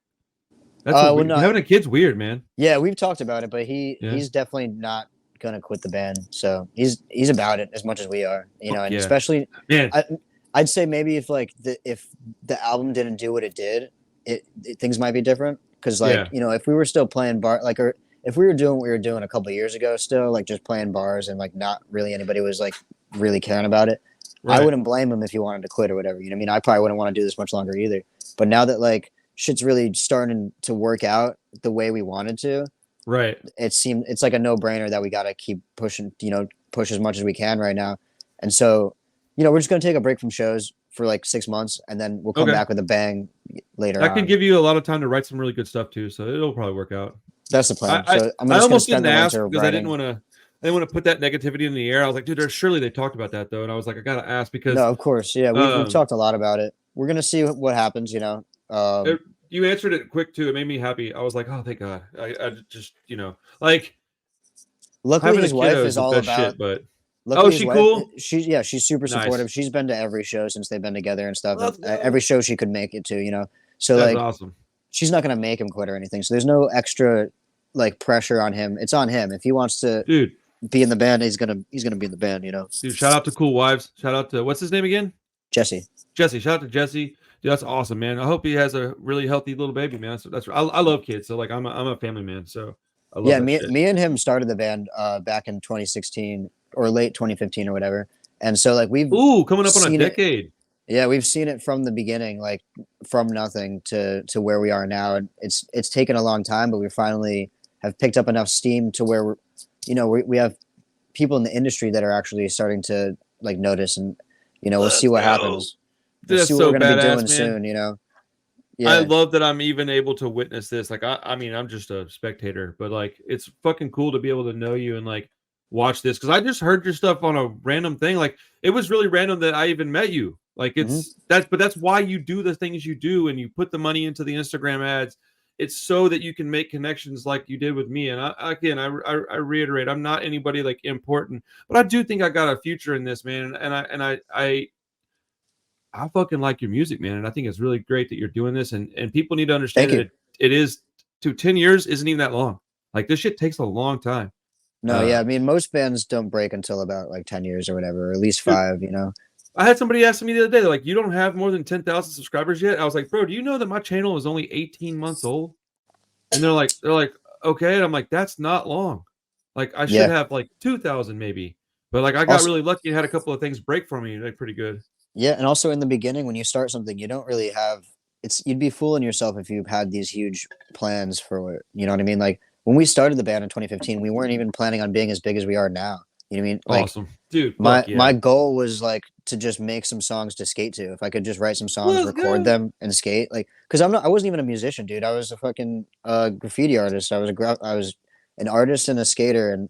that's Well, no, having a kid's weird, man. yeah, we've talked about it, but Yeah. he's definitely not gonna quit the band. So he's about it as much as we are, you know, Fuck and yeah, especially man. I'd say maybe if the album didn't do what it did, things might be different. Because like Yeah. you know, if we were still playing or if we were doing what we were doing a couple of years ago, still like just playing bars and like not really anybody was like really caring about it, I Right. wouldn't blame him if he wanted to quit or whatever. You know, what I mean, I probably wouldn't want to do this much longer either. But now that like shit's really starting to work out the way we wanted to, Right. it's like a no brainer that we got to keep pushing, you know, push as much as we can right now. And so, you know, we're just going to take a break from shows for like 6 months and then we'll come Okay. back with a bang later That can on. give you a lot of time to write some really good stuff too, so it'll probably work out. That's the plan. I So I'm I just going to almost spend didn't the ask winter because I didn't writing. want to. I didn't want to put that negativity in the air. I was like, dude, surely they talked about that though, and I was like, I gotta ask because No, of course. Yeah. We've um, talked a lot about it. We're going to see what happens, you know? it, you answered it quick too. It made me happy. I was like, oh, thank God. I just like Luckily having a his wife kiddo is is the all best about, shit. But oh, luckily his she wife, cool. she's super Nice. supportive. She's been to every show since they've been together and stuff. And Let's every go. show she could make it to, you know? So That's like, awesome, she's not going to make him quit or anything. So there's no extra like pressure on him. It's on him. If he wants to dude. be in the band, he's gonna be in the band. You know, Dude, shout out to Cool Wives. Shout out to what's his name again? Jesse. Jesse. Shout out to Jesse. Dude, that's awesome, man. I hope he has a really healthy little baby, man. I love kids. So like I'm a family man. So I love Yeah, that shit. me and him started the band back in 2016 or late 2015 or whatever. And so like we've Ooh, coming up on a seen it. decade. Yeah, we've seen it from the beginning, like from nothing to where we are now. And it's taken a long time, but we finally have picked up enough steam to where we have people in the industry that are actually starting to like notice, and we'll see Let's what go. happens. We'll That's see what so we're gonna be badass, doing man. soon. I Yeah. love that I'm even able to witness this. Like, I mean, I'm just a spectator, but like, it's fucking cool to be able to know you and like watch this because I just heard your stuff on a random thing. Like, it was really random that I even met you. Like, Hmm. but that's why you do the things you do and you put the money into the Instagram ads. It's so that you can make connections like you did with me. And I reiterate, I'm not anybody like important, but I do think I got a future in this, man. I fucking like your music, man, and I think it's really great that you're doing this. And people need to understand Thank that you. it is to 10 years isn't even that long. Like this shit takes a long time. No, Uh, yeah, I mean most bands don't break until about like 10 years or whatever, or at least dude, 5. I had somebody ask me the other day, they're like, "You don't have more than 10,000 subscribers yet?" I was like, "Bro, do you know that my channel is only 18 months old?" And they're like, "Okay," and I'm like, "That's not long. Like I should Yeah. have like 2,000 maybe." But like I got Also, really lucky and had a couple of things break for me, like pretty good. yeah, and also in the beginning when you start something, you don't really have you'd be fooling yourself if you had these huge plans for it. You know what I mean? Like when we started the band in 2015, we weren't even planning on being as big as we are now. You know what I mean? Like Awesome, dude. my Fuck yeah. my goal was like to just make some songs to skate to. If I could just write some songs, Let's record go. them, and skate, like, because I wasn't even a musician, dude. I was a fucking graffiti artist. I was an artist and a skater, and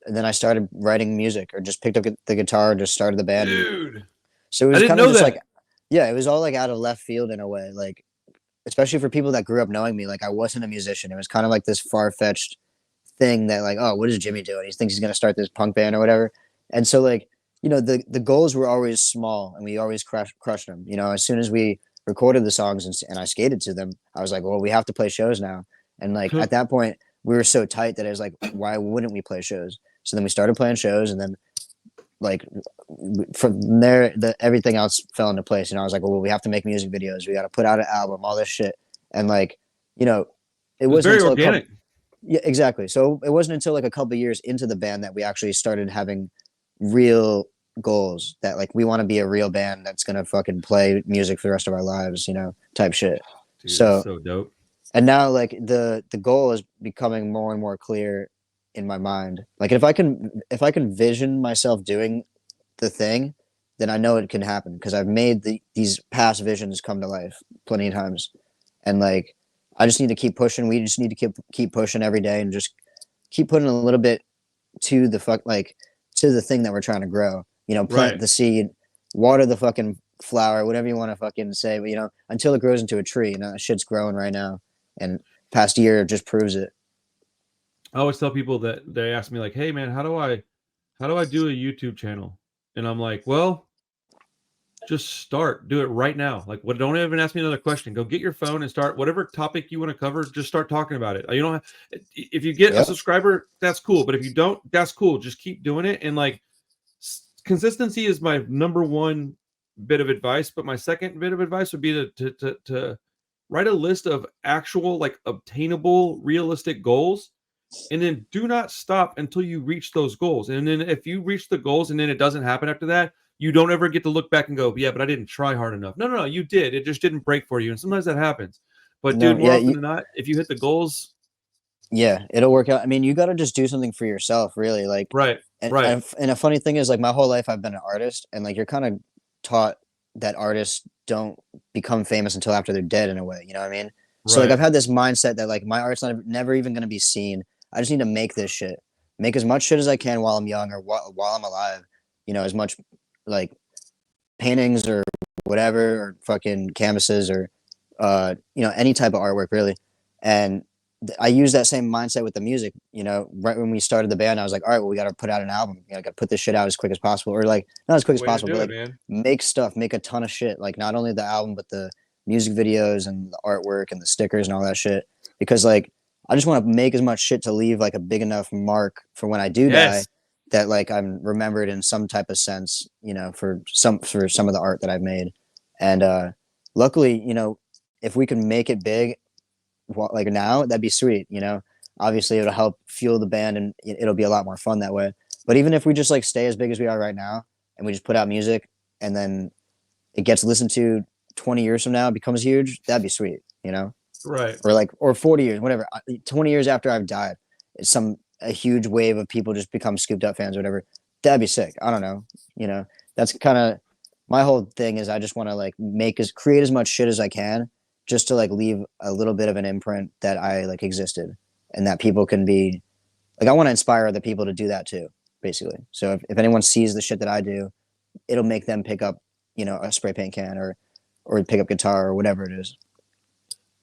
then I started writing music, or just picked up the guitar, just started the band, and Dude, so it I was didn't kind of know just like, that. yeah, it was all like out of left field in a way, like especially for people that grew up knowing me, like I wasn't a musician. It was kind of like this far fetched thing that like, oh, what is Jimmy doing? He thinks he's gonna start this punk band or whatever. And so like, the goals were always small and we always crushed them. As soon as we recorded the songs and I skated to them, I was like, well, we have to play shows now. And like at that point, we were so tight that it was like, why wouldn't we play shows? So then we started playing shows, and then like from there, everything else fell into place. And I was like, well, we have to make music videos. We got to put out an album, all this shit. And like, you know, it It was wasn't very until a couple. organic. Yeah, exactly. So it wasn't until like a couple years into the band that we actually started having real goals that like we want to be a real band that's gonna fucking play music for the rest of our lives, type shit. Dude, that's So so dope. and now like the goal is becoming more and more clear in my mind. Like if I can vision myself doing the thing, then I know it can happen because I've made these past visions come to life plenty of times. And like I just need to keep pushing. We just need to keep pushing every day and just keep putting a little bit to to the thing that we're trying to grow. Plant Right. the seed, water the fucking flower, whatever you want to fucking say, but until it grows into a tree. That shit's growing right now. And past year just proves it. I always tell people that they ask me like, "Hey man, how do I do a YouTube channel?" And I'm like, "Well, just start. Do it right now. Like, what? Don't even ask me another question. Go get your phone and start whatever topic you want to cover. Just start talking about it. You don't have, if you get a Yep. subscriber, that's cool. But if you don't, that's cool. Just keep doing it. And like, consistency is my number one bit of advice. But my second bit of advice would be to write a list of actual, like, obtainable, realistic goals, and then do not stop until you reach those goals. And then if you reach the goals and then it doesn't happen after that, you don't ever get to look back and go, yeah, but I didn't try hard enough. No, you did. It just didn't break for you. And sometimes that happens. But No, dude, more yeah, often than not, if you hit the goals, yeah, it'll work out. I mean, you got to just do something for yourself, really. Like, right, and, right, and a funny thing is, like, my whole life I've been an artist, and like, you're kind of taught that artists don't become famous until after they're dead, in a way. You know what I mean? So like, right, I've had this mindset that like my art's never even gonna be seen. I just need to make this shit, make as much shit as I can while I'm young or while I'm alive. You know, as much like paintings or whatever, or fucking canvases, or you know, any type of artwork, really. And I use that same mindset with the music. You know, right when we started the band, I was like, all right, well, we got to put out an album. You know, got to put this shit out as quick as possible, or like not as quick as way to possible, do but it, like man. make stuff, make a ton of shit. Like not only the album, but the music videos and the artwork and the stickers and all that shit. Because like I just want to make as much shit to leave like a big enough mark for when I do die, Yes, that like I'm remembered in some type of sense, you know, for some of the art that I've made. And luckily, you know, if we can make it big, like now, that'd be sweet. You know, obviously it'll help fuel the band, and it'll be a lot more fun that way. But even if we just like stay as big as we are right now, and we just put out music, and then it gets listened to 20 years from now, it becomes huge, that'd be sweet. You know, right. or like, or 40 years, whatever, 20 years after I've died, a huge wave of people just become scooped up fans or whatever. That'd be sick. I don't know. You know, that's kind of my whole thing. Is I just want to like create as much shit as I can, just to like leave a little bit of an imprint that I like existed, and that people can be like, I want to inspire other people to do that too, basically. So if anyone sees the shit that I do, it'll make them pick up, you know, a spray paint can, or pick up guitar or whatever it is.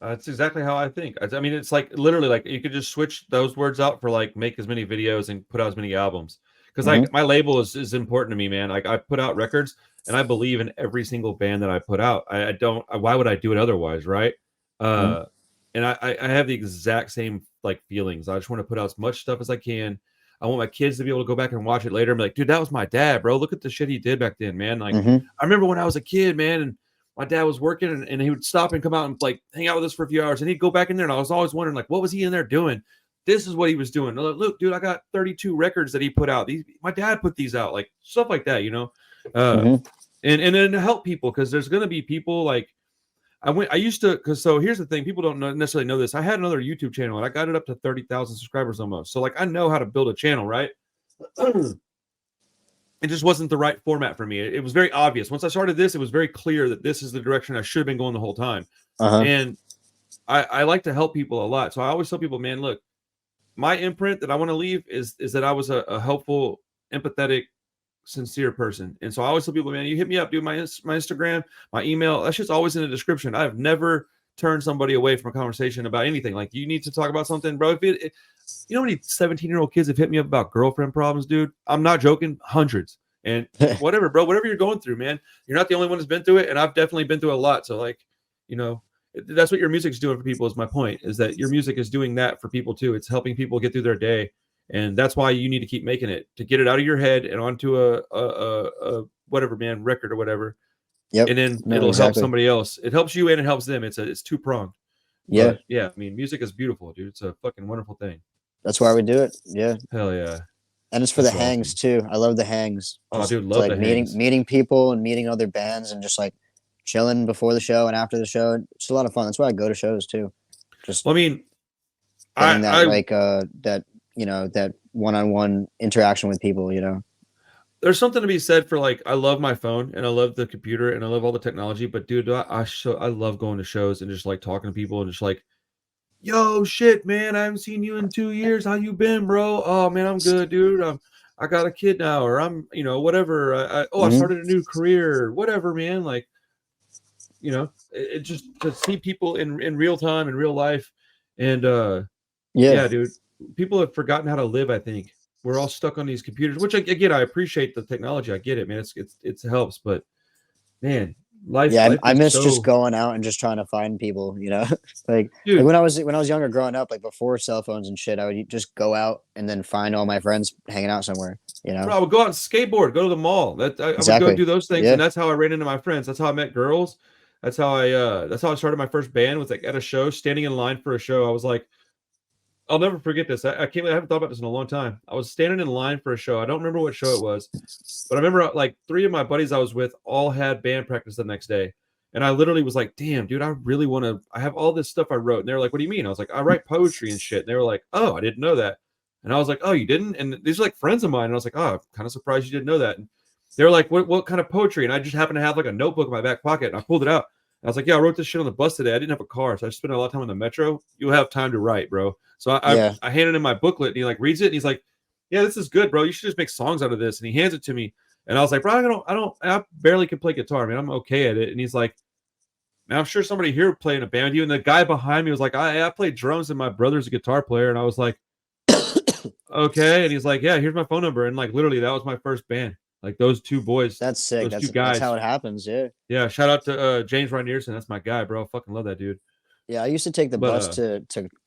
That's exactly how I think. I mean, it's like literally like you could just switch those words out for like make as many videos and put out as many albums. Because Mm-hmm. like my label is important to me, man. Like I put out records and I believe in every single band that I put out. I don't. Why would I do it otherwise, right? Mm-hmm. And I have the exact same like feelings. I just want to put out as much stuff as I can. I want my kids to be able to go back and watch it later and be like, dude, that was my dad, bro. Look at the shit he did back then, man. Like Mm-hmm. I remember when I was a kid, man, and my dad was working and he would stop and come out and like hang out with us for a few hours, and he'd go back in there, and I was always wondering, like, what was he in there doing? This is what he was doing. Look, dude, I got 32 records that he put out. My dad put these out, like stuff like that, you know. Mm-hmm. And then to help people, because there's gonna be people like I used to, because so here's the thing, people don't necessarily know this. I had another YouTube channel and I got it up to 30,000 subscribers almost. So like I know how to build a channel, right? It just wasn't the right format for me. It was very obvious. Once I started this, it was very clear that this is the direction I should have been going the whole time. Uh-huh. And I like to help people a lot. So I always tell people, man, look, my imprint that I want to leave is that I was a helpful, empathetic, sincere person. And so I always tell people, man, you hit me up, dude. My Instagram, my email, that's just always in the description. I've never turned somebody away from a conversation about anything. Like, you need to talk about something, bro. You know how many 17-year-old kids have hit me up about girlfriend problems, dude? I'm not joking. Hundreds. And whatever, bro, whatever you're going through, man, you're not the only one that's been through it. And I've definitely been through a lot. So like, you know, that's what your music's doing for people, is my point, is that your music is doing that for people too. It's helping people get through their day. And that's why you need to keep making it, to get it out of your head and onto a whatever, man, record or whatever. Yep. And then No, it'll help exactly. somebody else. It helps you and it helps them. It's two pronged. Yeah. But yeah, I mean, music is beautiful, dude. It's a fucking wonderful thing. That's why we do it. Yeah. Hell yeah. And it's for the That's hangs awesome. too. I love the hangs. Oh, Just dude, love like the hangs. meeting people and meeting other bands, and just like chilling before the show and after the show. It's a lot of fun. That's why I go to shows too. Just Well, I mean, getting that I like that, you know, that one-on-one interaction with people, you know. there's something to be said for, like, I love my phone and I love the computer and I love all the technology, but dude, I love going to shows and just like talking to people and just like, yo, shit, man, I haven't seen you in 2 years. How you been, bro? Oh man, I'm good, dude. I got a kid now, or I'm, you know, whatever. I Mm-hmm. started a new career, whatever, man. Like, you know, it just to see people in real time, in real life. And Yeah. yeah, dude, people have forgotten how to live. I think we're all stuck on these computers, which again, I appreciate the technology. I get it, man. It helps, but Man, life Yeah, life I is miss just so, going out and just trying to find people, you know? Like dude. when I was younger growing up, like before cell phones and shit, I would just go out and then find all my friends hanging out somewhere, you Bro, know? I would go out and skateboard, go to the mall. I would go Exactly. do those things, and Yeah. that's how I ran into my friends. That's how I met girls. That's how I started my first band, was like at a show, standing in line for a show. I was like, I'll never forget this. I haven't thought about this in a long time. I was standing in line for a show. I don't remember what show it was, but I remember like three of my buddies I was with all had band practice the next day. And I literally was like, damn, dude, I really want to. I have all this stuff I wrote. And they were like, what do you mean? I was like, I write poetry and shit. And they were like, oh, I didn't know that. And I was like, oh, you didn't? And these are like friends of mine. And I was like, oh, I'm kind of surprised you didn't know that. And they were like, what kind of poetry? And I just happened to have like a notebook in my back pocket. And I pulled it out. I was like, yeah, I wrote this shit on the bus today. I didn't have a car. So I spent a lot of time on the metro. You have time to write, bro. So Yeah. I handed him my booklet and he like reads it and he's like, yeah, this is good, bro. You should just make songs out of this. And he hands it to me. And I was like, bro, I barely can play guitar, man. I'm okay at it. And he's like, man, I'm sure somebody here playing a band with you. And the guy behind me was like, I play drums and my brother's a guitar player. And I was like, okay. And he's like, yeah, here's my phone number. And like, literally, that was my first band. Like those two boys, That's sick. those two That's guys. how it happens. Yeah. Yeah. Shout out to James Reinierson. That's my guy, bro. I fucking love that dude. Yeah. I used to take the But, bus to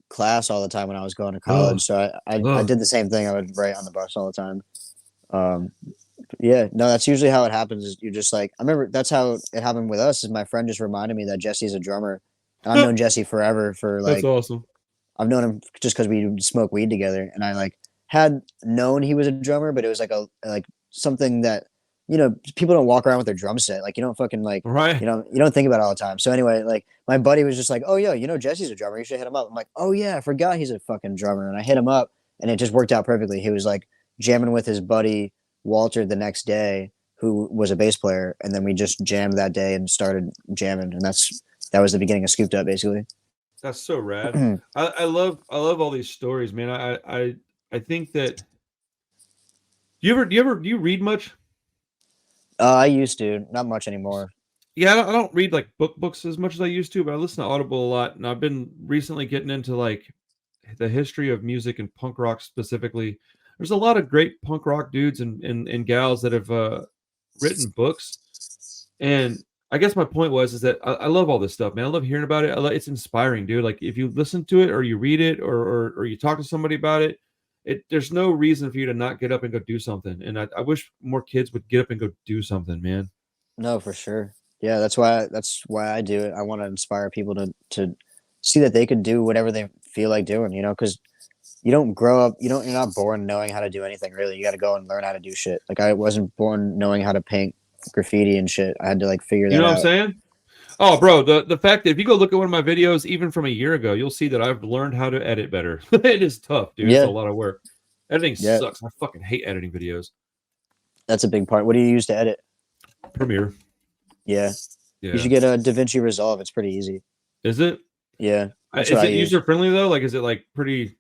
class all the time when I was going to uh, college. So I uh, did the same thing. I would write on the bus all the time. Um, yeah, no, that's usually how it happens. Is you're just like, I remember that's how it happened with us. Is my friend just reminded me that Jesse's a drummer, and I've known Jesse forever. For that's like, awesome. I've known him just because we smoke weed together, and I like had known he was a drummer, but it was like a like something that people don't walk around with their drum set. Like you don't fucking like Right. you don't think about it all the time. So anyway, like my buddy was just like, oh yeah, Jesse's a drummer. You should hit him up. I'm like, oh yeah, I forgot he's a fucking drummer, and I hit him up, and it just worked out perfectly. He was like jamming with his buddy Walter the next day, who was a bass player, and then we just jammed that day and started jamming, and that was the beginning of Scooped Up, basically. That's so rad. I love all these stories, man. I think that do you read much? I used to, not much anymore. Yeah, I don't read like books as much as I used to, but I listen to Audible a lot, and I've been recently getting into like the history of music and punk rock specifically. There's a lot of great punk rock dudes and gals that have written books, and I guess my point was is that I love all this stuff, man. I love hearing about it. It's inspiring, dude. Like if you listen to it or you read it or you talk to somebody about it, there's no reason for you to not get up and go do something. And I wish more kids would get up and go do something, man. No, for sure. Yeah, that's why I do it. I want to inspire people to see that they could do whatever they feel like doing, because you don't grow up, you're not born knowing how to do anything really. You got to go and learn how to do shit. Like I wasn't born knowing how to paint graffiti and shit. I had to like figure You that know what I'm out. saying? Oh, bro, the fact that if you go look at one of my videos, even from a year ago, you'll see that I've learned how to edit better. It is tough, dude. It's a Yeah, lot of work. Editing yeah, sucks. I fucking hate editing videos. that's a big part. What do you use to edit? Premiere. Yeah, you Yeah. should get a DaVinci Resolve. It's pretty easy. Is it? Yeah, that's Is what I it use. user friendly though? Like, is it like pretty?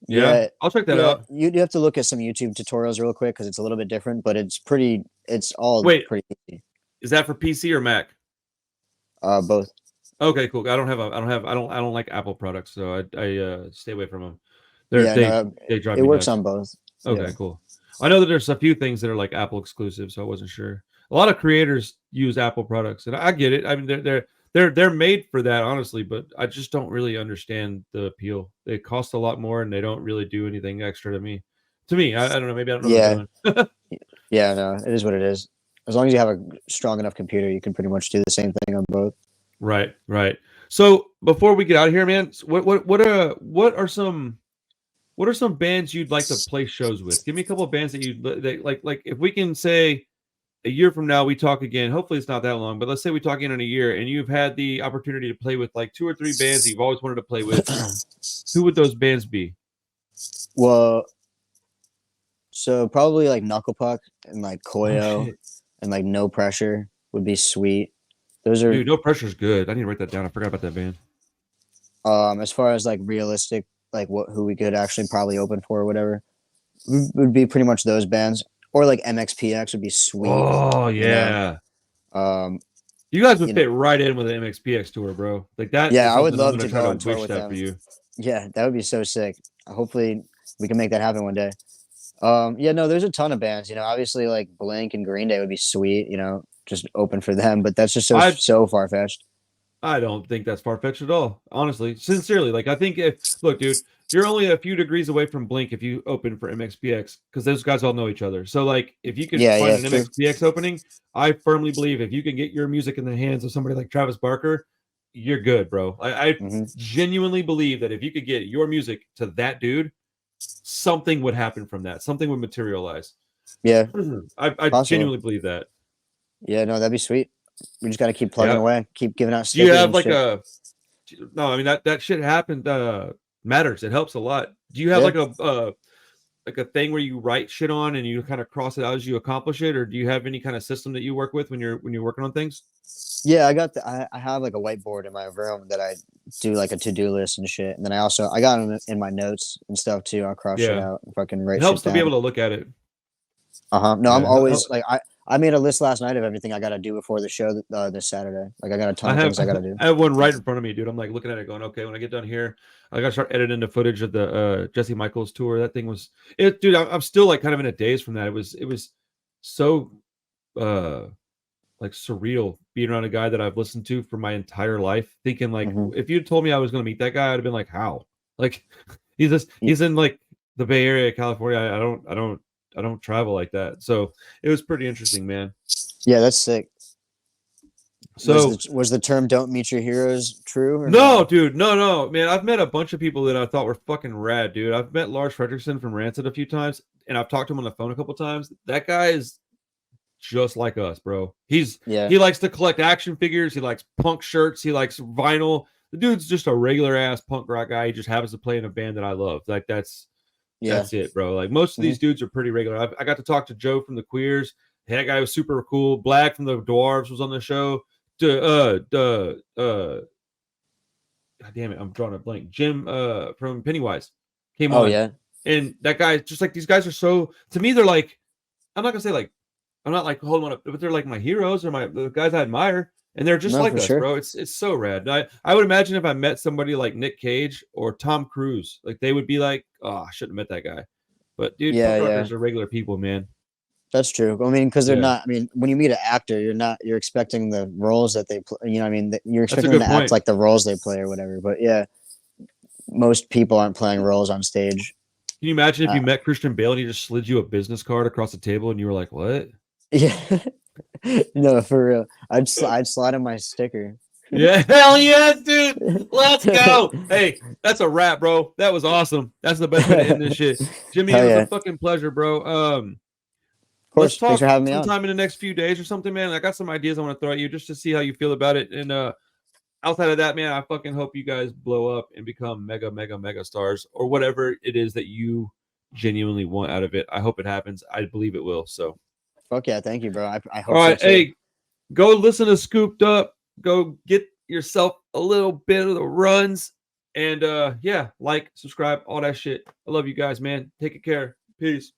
Yeah, Yeah, I'll check that yeah. out. You have to look at some YouTube tutorials real quick because it's a little bit different, but it's pretty. It's all Wait, pretty easy. is that for PC or Mac? Both. Okay, cool. I don't like Apple products, so I stay away from them. Yeah, no, They drive it me works nuts. on both. Yeah, Okay, cool. I know that there's a few things that are like Apple exclusive, so I wasn't sure. A lot of creators use Apple products, and I get it. I mean, they're made for that, honestly, but I just don't really understand the appeal. They cost a lot more, and they don't really do anything extra to me. I don't know. Maybe I don't know what yeah, I'm doing. yeah. No, it is what it is. As long as you have a strong enough computer, you can pretty much do the same thing on both. Right, right. So before we get out of here, man, what are some bands you'd like to play shows with? Give me a couple of bands that like. If we can say a year from now we talk again, hopefully it's not that long, but let's say we talk again in a year, and you've had the opportunity to play with like two or three bands that you've always wanted to play with. Who would those bands be? Well, so probably like Knuckle Puck and like Oh Koyo shit, and like No Pressure would be sweet. Those are dude, No Pressure's good. I need to write that down. I forgot about that band. as far as like realistic, like who we could actually probably open for or whatever would be pretty much those bands. Or like MXPX would be sweet, Oh you know. yeah, Um, you guys would you know, fit right in with an MXPX tour, bro. Like that is yeah, I would something I'm love gonna to try go to on tour wish with that for them. you. Yeah, that would be so sick. Hopefully, we can make that happen one day. Yeah, no, there's a ton of bands. Obviously like Blink and Green Day would be sweet. just open for them. But that's just I so far fetched. I don't think that's far-fetched at all. Honestly, sincerely, like I think look, dude, you're only a few degrees away from Blink if you open for MXPX because those guys all know each other. So like if you could Yeah, find yeah, an true. MXPX opening, I firmly believe if you can get your music in the hands of somebody like Travis Barker, you're good, bro. I Hmm. genuinely believe that if you could get your music to that dude, something would happen from that. Something would materialize. Yeah, I possible. genuinely believe that. Yeah, no, that'd be sweet. We just got to keep plugging Yeah. away, keep giving out Do you stickers have and like shit. a no, I mean that shit happened matters. It helps a lot. Do you have Yeah. like a thing where you write shit on and you kind of cross it out as you accomplish it, or do you have any kind of system that you work with when you're working on things? Yeah, I have like a whiteboard in my room that I do like a to-do list and shit. And then I got them in my notes and stuff too. I'll cross shit Yeah. out and fucking It write helps shit to be down. able to look at it. Uh-huh. No, I'm Yeah. always like I made a list last night of everything I got to do before the show this Saturday. Like I got a ton I of have things I got to do. I have one right in front of me, dude. I'm like looking at it going, okay, when I get done here, I gotta start editing the footage of the Jesse Michaels tour. That thing was it, dude. I'm still like kind of in a daze from that. It was so uh like surreal being around a guy that I've listened to for my entire life, thinking like Hmm. if you told me I was gonna meet that guy, I'd have been like, how? Like he's in like the Bay Area, California. I don't travel like that. So it was pretty interesting, man. Yeah, that's sick. So Was the term "don't meet your heroes" true or no, no? dude, no, man. I've met a bunch of people that I thought were fucking rad, dude. I've met Lars Fredrickson from Rancid a few times, and I've talked to him on the phone a couple times. That guy is just like us, bro. Yeah, He likes to collect action figures. He likes punk shirts. He likes vinyl. The dude's just a regular ass punk rock guy. He just happens to play in a band that I love. Like yeah. that's it, bro. Like most of Hmm. these dudes are pretty regular. I got to talk to Joe from the Queers. That guy was super cool. Black from the Dwarves was on the show. God damn it, I'm drawing a blank. Jim from Pennywise came Oh on. yeah, And that guy, just like these guys are so to me, they're like, I'm not gonna say like I'm not like holding on up, but they're like my heroes or the guys I admire, and they're just no, like for us, sure. bro. It's so rad. And I would imagine if I met somebody like Nick Cage or Tom Cruise, like they would be like, oh, I shouldn't have met that guy. But dude, Yeah, punk yeah. rockers are regular people, man. That's true. I mean, because they're Yeah, not. I mean, when you meet an actor, you're expecting the roles that they play. You know, what I mean, you're that's a expecting them good to act point. like the roles they play or whatever. But yeah, most people aren't playing roles on stage. Can you imagine if Uh, you met Christian Bale and he just slid you a business card across the table and you were like, what? yeah, no, for real. I'd slide in my sticker. Yeah, hell yeah, dude. Let's go. Hey, that's a wrap, bro. That was awesome. That's the best way to end this shit. Jimmy, it Hell was a yeah! Of fucking pleasure, bro. Let's course. Thanks for talk having me on. sometime in the next few days or something, man. I got some ideas I want to throw at you just to see how you feel about it. And outside of that, man, I fucking hope you guys blow up and become mega stars or whatever it is that you genuinely want out of it. I hope it happens. I believe it will. So, Fuck yeah! Thank you, bro. I all hope so right, too. hey, go listen to Scooped Up. Go get yourself a little bit of the runs. And yeah, like, subscribe, all that shit. I love you guys, man. Take care. Peace.